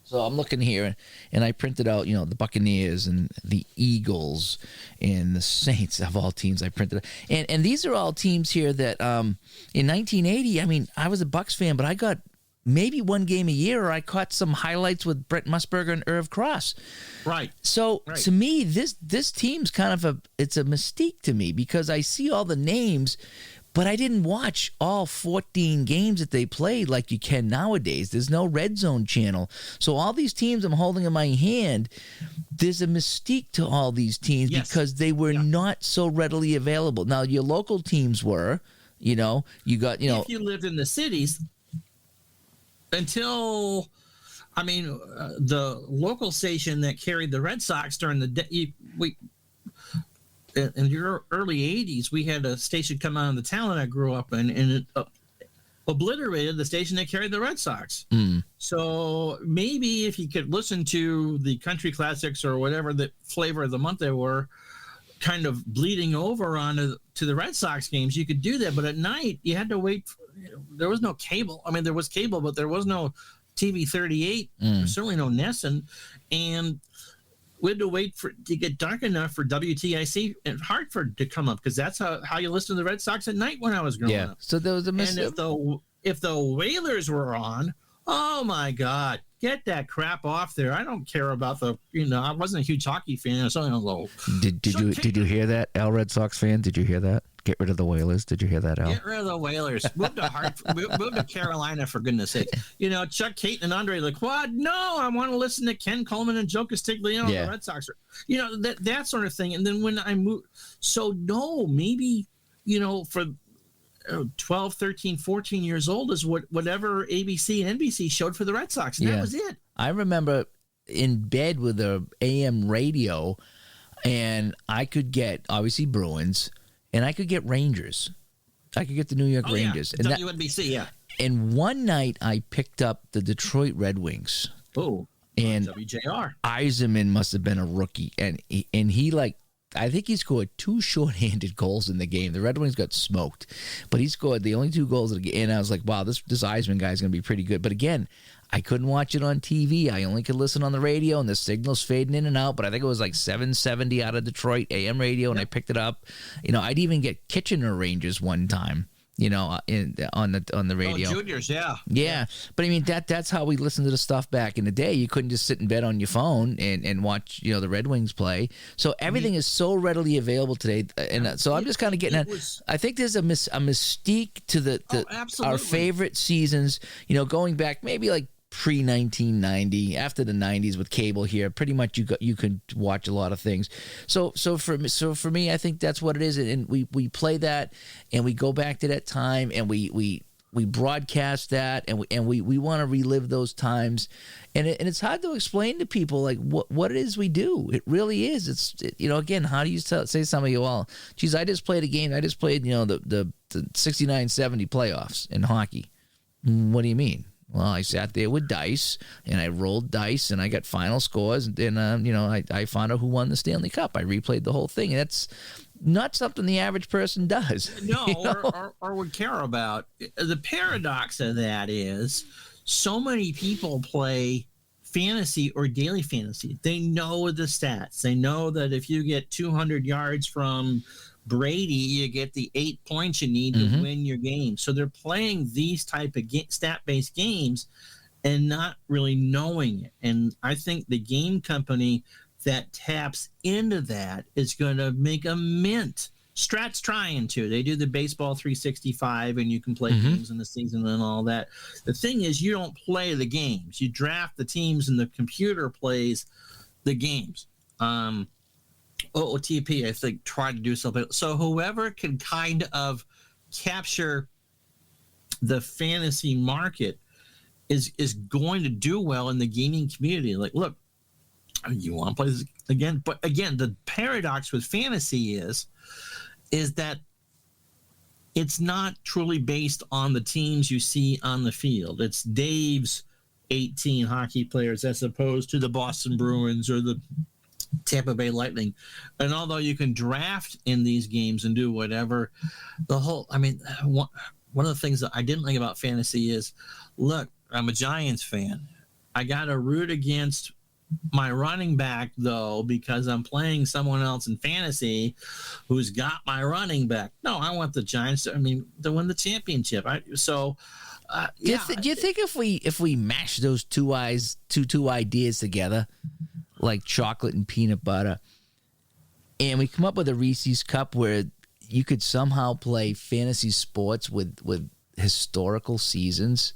so I'm looking here, and I printed out, the Buccaneers and the Eagles and the Saints, of all teams I printed out. And these are all teams here that in 1980, I mean, I was a Bucs fan, but I got maybe one game a year, or I caught some highlights with Brent Musburger and Irv Cross. Right. So to me, this team's kind of it's a mystique to me, because I see all the names, but I didn't watch all 14 games that they played like you can nowadays. There's no Red Zone channel. So all these teams I'm holding in my hand, there's a mystique to all these teams because they were not so readily available. Now, your local teams were, you got, if you lived in the cities, until, the local station that carried the Red Sox during the day, in the early 80s, we had a station come out of the town that I grew up in, and it obliterated the station that carried the Red Sox. So maybe if you could listen to the country classics or whatever the flavor of the month they were, kind of bleeding over onto to the Red Sox games, you could do that. But at night, you had to wait. There was no cable. I mean, there was cable, but there was no TV 38. Certainly no Nesson. And we had to wait to get dark enough for WTIC in Hartford to come up, because that's how you listen to the Red Sox at night when I was growing up. So there was a and if the Whalers were on, oh my God, get that crap off there. I don't care about I wasn't a huge hockey fan. So did you hear that, Al Red Sox fan? Did you hear that? Get rid of the Whalers. Did you hear that, Al? Get rid of the Whalers. Move to move to Carolina, for goodness sake. Chuck Caton and Andre like, what? No, I want to listen to Ken Coleman and Joe Castiglione, the Red Sox. That sort of thing. And then when I moved, maybe, for 12, 13, 14 years old is whatever ABC and NBC showed for the Red Sox. And that was it. I remember in bed with a AM radio, and I could get, obviously, Bruins, and I could get Rangers. I could get the New York Rangers. And WNBC, And one night I picked up the Detroit Red Wings. Oh, and WJR. Eiserman must have been a rookie. And he I think he scored 2 shorthanded goals in the game. The Red Wings got smoked, but he scored the only 2 goals of the game. And I was like, wow, this Eisman guy is going to be pretty good. But again, I couldn't watch it on TV. I only could listen on the radio, and the signal's fading in and out. But I think it was like 770 out of Detroit AM radio, and I picked it up. I'd even get Kitchener Rangers one time. On the radio. Oh, juniors, yeah. Yeah. But I mean, that's how we listened to the stuff back in the day. You couldn't just sit in bed on your phone and watch, the Red Wings play. So everything is so readily available today. And so I'm just kind of getting at, I think there's a mystique to our favorite seasons, going back maybe like pre-1990, after the 90s with cable here, pretty much you could watch a lot of things. So for me, I think that's what it is, and we play that, and we go back to that time, and we broadcast that, and we want to relive those times, and it's hard to explain to people like what it is we do. It really is. Again, how do you say somebody, well, geez, I just played a game. I just played the 69-70 playoffs in hockey. What do you mean? Well, I sat there with dice, and I rolled dice, and I got final scores, and I found out who won the Stanley Cup. I replayed the whole thing, and that's not something the average person does. No, or would care about. The paradox of that is so many people play fantasy or daily fantasy. They know the stats. They know that if you get 200 yards from Brady, you get the 8 points you need to win your game. So they're playing these type of stat-based games and not really knowing it. And I think the game company that taps into that is going to make a mint. Strat's trying to. They do the baseball 365, and you can play games in the season and all that. The thing is, you don't play the games. You draft the teams, and the computer plays the games. OOTP, I think, tried to do something. So whoever can kind of capture the fantasy market is going to do well in the gaming community. Like, look, you want to play this again? But again, the paradox with fantasy is that it's not truly based on the teams you see on the field. It's Dave's 18 hockey players as opposed to the Boston Bruins or the Tampa Bay Lightning. And although you can draft in these games and do whatever, one of the things that I didn't like about fantasy is, look, I'm a Giants fan. I got to root against my running back, though, because I'm playing someone else in fantasy who's got my running back. No, I want the Giants to win the championship. Do you think if we mash those two ideas together, like chocolate and peanut butter, and we come up with a Reese's Cup where you could somehow play fantasy sports with historical seasons?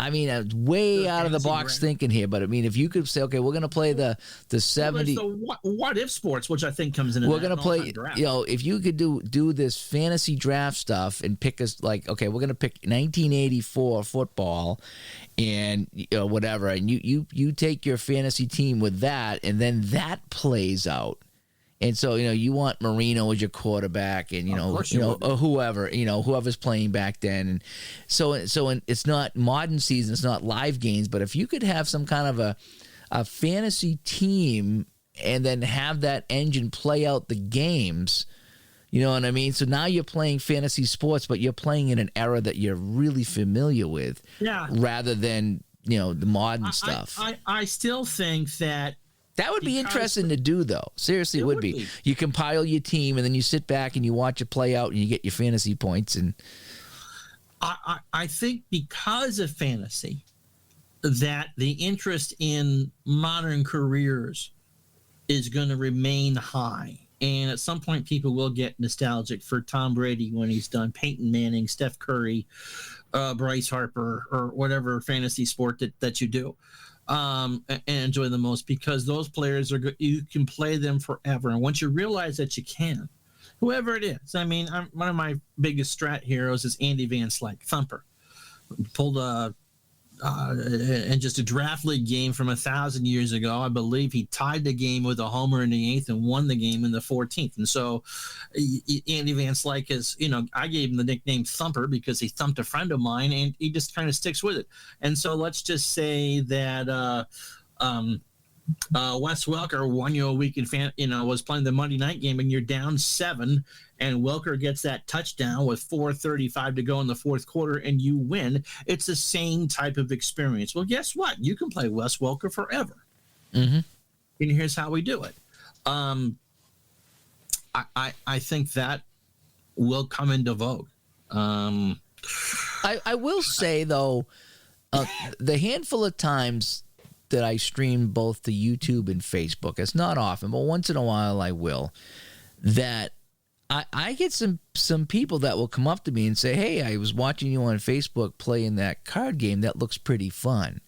I mean, I was way out of the box thinking here, but I mean, if you could say, okay, we're going to play the 70. What if sports, which I think comes in. We're going to play, if you could do this fantasy draft stuff and pick us, like, okay, we're going to pick 1984 football and whatever, and you take your fantasy team with that, and then that plays out. And so, you want Marino as your quarterback, and or whoever, whoever's playing back then. And so it's not modern season, it's not live games, but if you could have some kind of a fantasy team and then have that engine play out the games, you know what I mean? So now you're playing fantasy sports, but you're playing in an era that you're really familiar with, rather than the modern stuff. I still think that That would be interesting to do, though. Seriously, it would be. You compile your team, and then you sit back and you watch it play out, and you get your fantasy points. And I think because of fantasy, that the interest in modern careers is going to remain high. And at some point, people will get nostalgic for Tom Brady when he's done, Peyton Manning, Steph Curry, Bryce Harper, or whatever fantasy sport that you do, and enjoy the most, because those players are good. You can play them forever. And once you realize that you can, whoever it is, I mean, one of my biggest strat heroes is Andy Van Slyke, Thumper. Pulled in just a draft league game from 1,000 years ago. I believe he tied the game with a homer in the 8th and won the game in the 14th. And so Andy Van Slyke is, I gave him the nickname Thumper because he thumped a friend of mine, and he just kind of sticks with it. And so let's just say that Wes Welker won you a week in was playing the Monday night game, and you're down 7, and Welker gets that touchdown with 4:35 to go in the fourth quarter, and you win. It's the same type of experience. Well, guess what? You can play Wes Welker forever. Mm-hmm. And here's how we do it. I think that will come into vogue. I will say, though, the handful of times that I stream both to YouTube and Facebook, it's not often, but once in a while I will, that I get some people that will come up to me and say, hey, I was watching you on Facebook playing that card game. That looks pretty fun.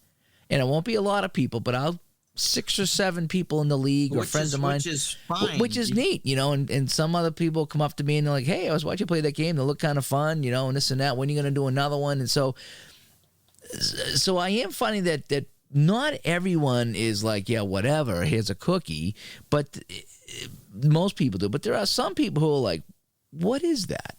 And it won't be a lot of people, but I'll 6 or 7 people in the league or friends of mine. Which is fine. Which is neat, and some other people come up to me and they're like, hey, I was watching you play that game. They look kind of fun, and this and that. When are you going to do another one? And so I am finding that not everyone is like, yeah, whatever, here's a cookie, but most people do. But there are some people who are like, what is that?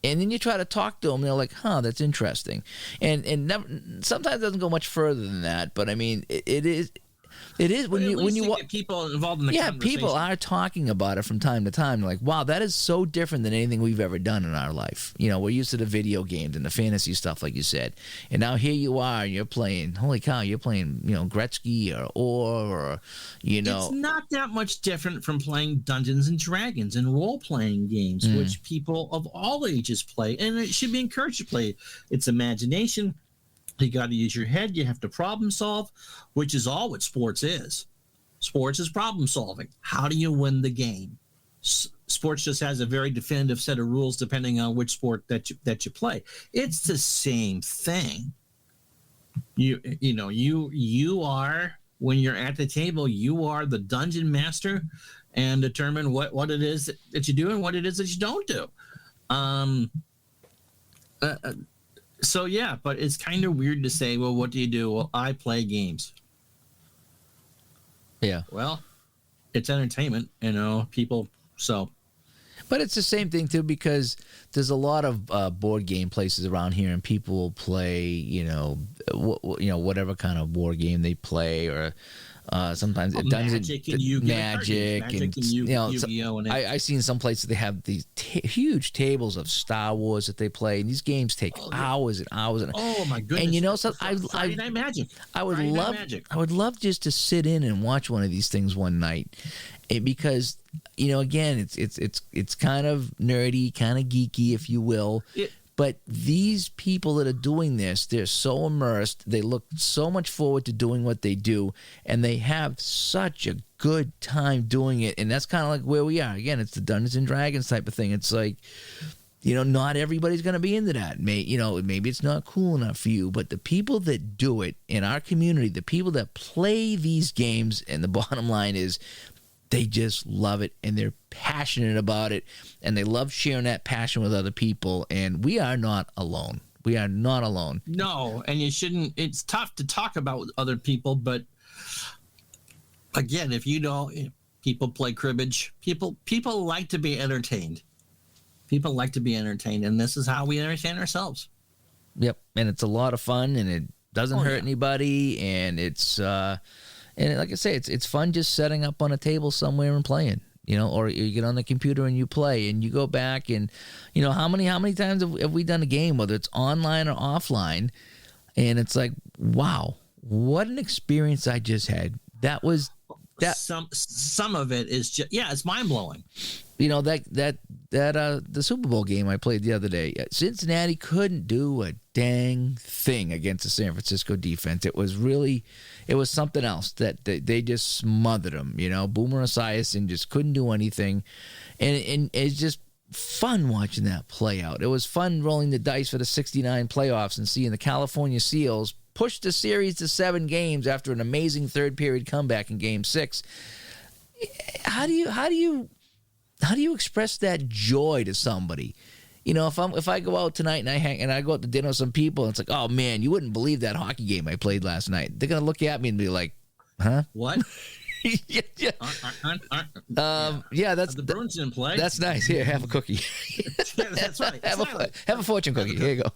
And then you try to talk to them, and they're like, huh, that's interesting. And never, sometimes it doesn't go much further than that, but I mean, it is when you get people involved in the conversation. People are talking about it from time to time. They're like, wow, that is so different than anything we've ever done in our life. We're used to the video games and the fantasy stuff, like you said, and now here you are, and you're playing. Holy cow, you're playing, Gretzky or It's not that much different from playing Dungeons and Dragons and role-playing games, which people of all ages play, and it should be encouraged to play. It's imagination. You got to use your head. You have to problem solve, which is all what sports is. Sports is problem solving. How do you win the game? Sports just has a very definitive set of rules depending on which sport that you play. It's the same thing. You are, when you're at the table, you are the dungeon master, and determine what it is that you do and what it is that you don't do. So, yeah, but it's kind of weird to say, well, what do you do? Well, I play games. Yeah. Well, it's entertainment, people, so. But it's the same thing, too, because there's a lot of board game places around here, and people will play, whatever kind of war game they play, or sometimes Magic and Yu-Gi-Oh! And I seen some places they have these huge tables of Star Wars that they play, and these games take hours and hours. Oh my goodness! And Friday Night Magic. I would love just to sit in and watch one of these things one night, because again, it's kind of nerdy, kind of geeky, if you will. But these people that are doing this, they're so immersed. They look so much forward to doing what they do, and they have such a good time doing it. And that's kind of like where we are. Again, it's the Dungeons and Dragons type of thing. It's like, not everybody's going to be into that. Maybe it's not cool enough for you, but the people that do it in our community, the people that play these games, and the bottom line is, they just love it, and they're passionate about it, and they love sharing that passion with other people, and we are not alone. We are not alone. No, and you shouldn't. It's tough to talk about other people, but again, if people play cribbage. People like to be entertained. People like to be entertained, and this is how we entertain ourselves. Yep, and it's a lot of fun, and it doesn't hurt anybody, and it's and like I say, it's fun just setting up on a table somewhere and playing, or you get on the computer and you play, and you go back, and how many times have we done a game, whether it's online or offline, and it's like, wow, what an experience I just had. That was some of it is just it's mind blowing. You know, the Super Bowl game I played the other day, Cincinnati couldn't do a dang thing against the San Francisco defense. It was something else that they just smothered them. You know, Boomer Esiason just couldn't do anything, and it's just fun watching that play out. It was fun rolling the dice for the '69 playoffs and seeing the California Seals push the series to 7 games after an amazing third period comeback in Game 6. How do you express that joy to somebody? You know, if I go out tonight and I go out to dinner with some people, and it's like, oh man, you wouldn't believe that hockey game I played last night. They're gonna look at me and be like, huh? What? yeah. That's the Bruins didn't play. That's nice. Here, have a cookie. That's right. have a fortune cookie. Here you go.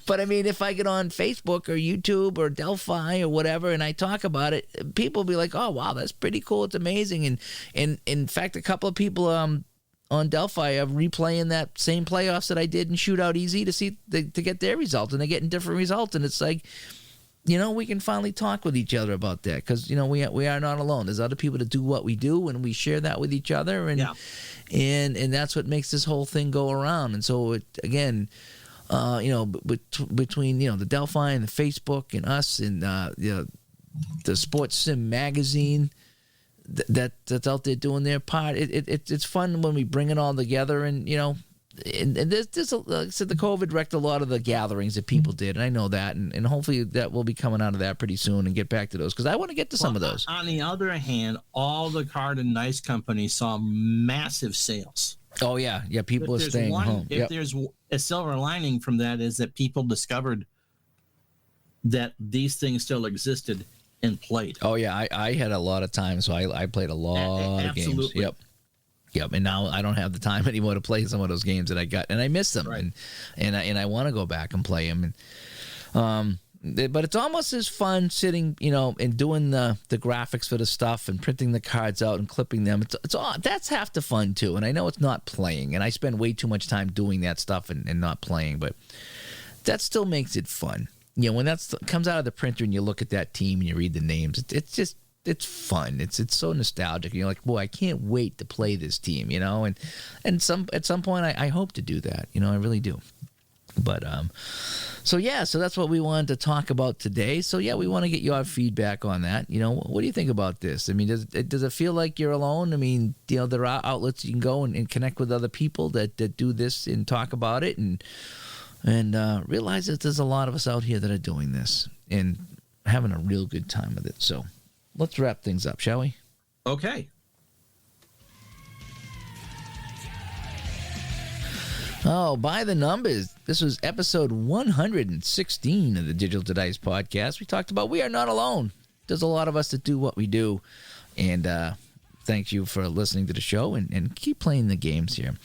But I mean, if I get on Facebook or YouTube or Delphi or whatever, and I talk about it, people will be like, "Oh, wow, that's pretty cool. It's amazing." And in fact, a couple of people on Delphi are replaying that same playoffs that I did in Shootout Easy to get their results, and they're getting different results, and it's like, you know, we can finally talk with each other about that because, you know, we are not alone. There's other people that do what we do, and we share that with each other, and that's what makes this whole thing go around. And so, again, you know, between, you know, the Delphi and the Facebook and us and the Sports Sim magazine that's out there doing their part, it's fun when we bring it all together, and, you know. And there's like I said, the COVID wrecked a lot of the gatherings that people did, and I know that, and hopefully that will be coming out of that pretty soon and get back to those because I want to get to some of those. On the other hand, all the card and dice companies saw massive sales. Oh yeah, people are staying home. If there's a silver lining from that is that people discovered that these things still existed and played. Oh yeah, I had a lot of time, so I played a lot of games. Yep, and now I don't have the time anymore to play some of those games that I got, and I miss them, right. and I want to go back and play them, and but it's almost as fun sitting, you know, and doing the graphics for the stuff and printing the cards out and clipping them. It's all that's half the fun too, and I know it's not playing, and I spend way too much time doing that stuff and not playing, but that still makes it fun. You know, when that comes out of the printer and you look at that team and you read the names, it's fun. It's so nostalgic. You're like, boy, I can't wait to play this team, you know. And at some point, I hope to do that. You know, I really do. But so that's what we wanted to talk about today. So yeah, we want to get your feedback on that. You know, what do you think about this? I mean, does it feel like you're alone? I mean, you know, there are outlets you can go and connect with other people that do this and talk about it and realize that there's a lot of us out here that are doing this and having a real good time with it. So. Let's wrap things up, shall we? Okay. Oh, by the numbers, this was episode 116 of the Digital to Dice podcast. We talked about we are not alone. There's a lot of us that do what we do. And thank you for listening to the show and keep playing the games here.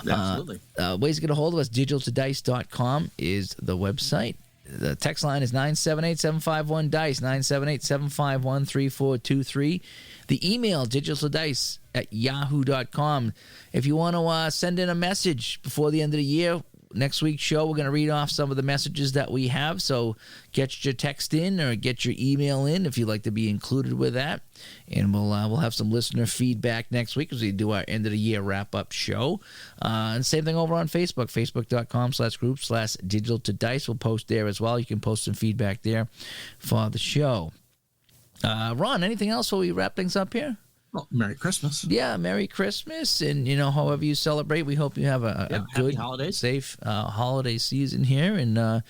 Absolutely. Ways to get a hold of us, digitaltodice.com is the website. The text line is 978-751-DICE, 978-751-3423. The email, digitaldice@yahoo.com. If you want to send in a message before the end of the year, next week's show, we're going to read off some of the messages that we have. So get your text in or get your email in if you'd like to be included with that. And we'll have some listener feedback next week as we do our end of the year wrap up show. And same thing over on Facebook, facebook.com/group/digital to dice. We'll post there as well. You can post some feedback there for the show. Ron, anything else before we wrap things up here? Well, Merry Christmas. Yeah, Merry Christmas. And, you know, however you celebrate, we hope you have a good, holidays. Safe holiday season here. And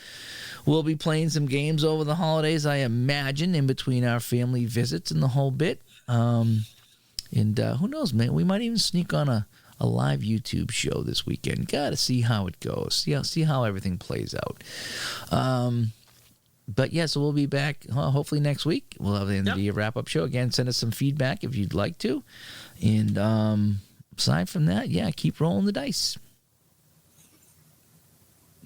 we'll be playing some games over the holidays, I imagine, in between our family visits and the whole bit. And who knows, man, we might even sneak on a live YouTube show this weekend. Got to see how it goes. See how everything plays out. But yeah, so we'll be back hopefully next week. We'll have the end of the year wrap-up show. Again, send us some feedback if you'd like to. And aside from that, keep rolling the dice.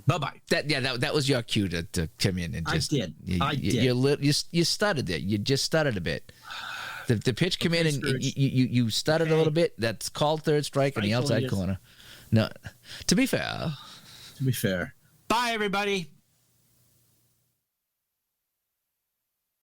Bye-bye. That was your cue to come in and just... I did. You stuttered it. You just stuttered a bit. The pitch came in and you stuttered a little bit. That's called third strike on the outside corner. No, to be fair. Bye, everybody.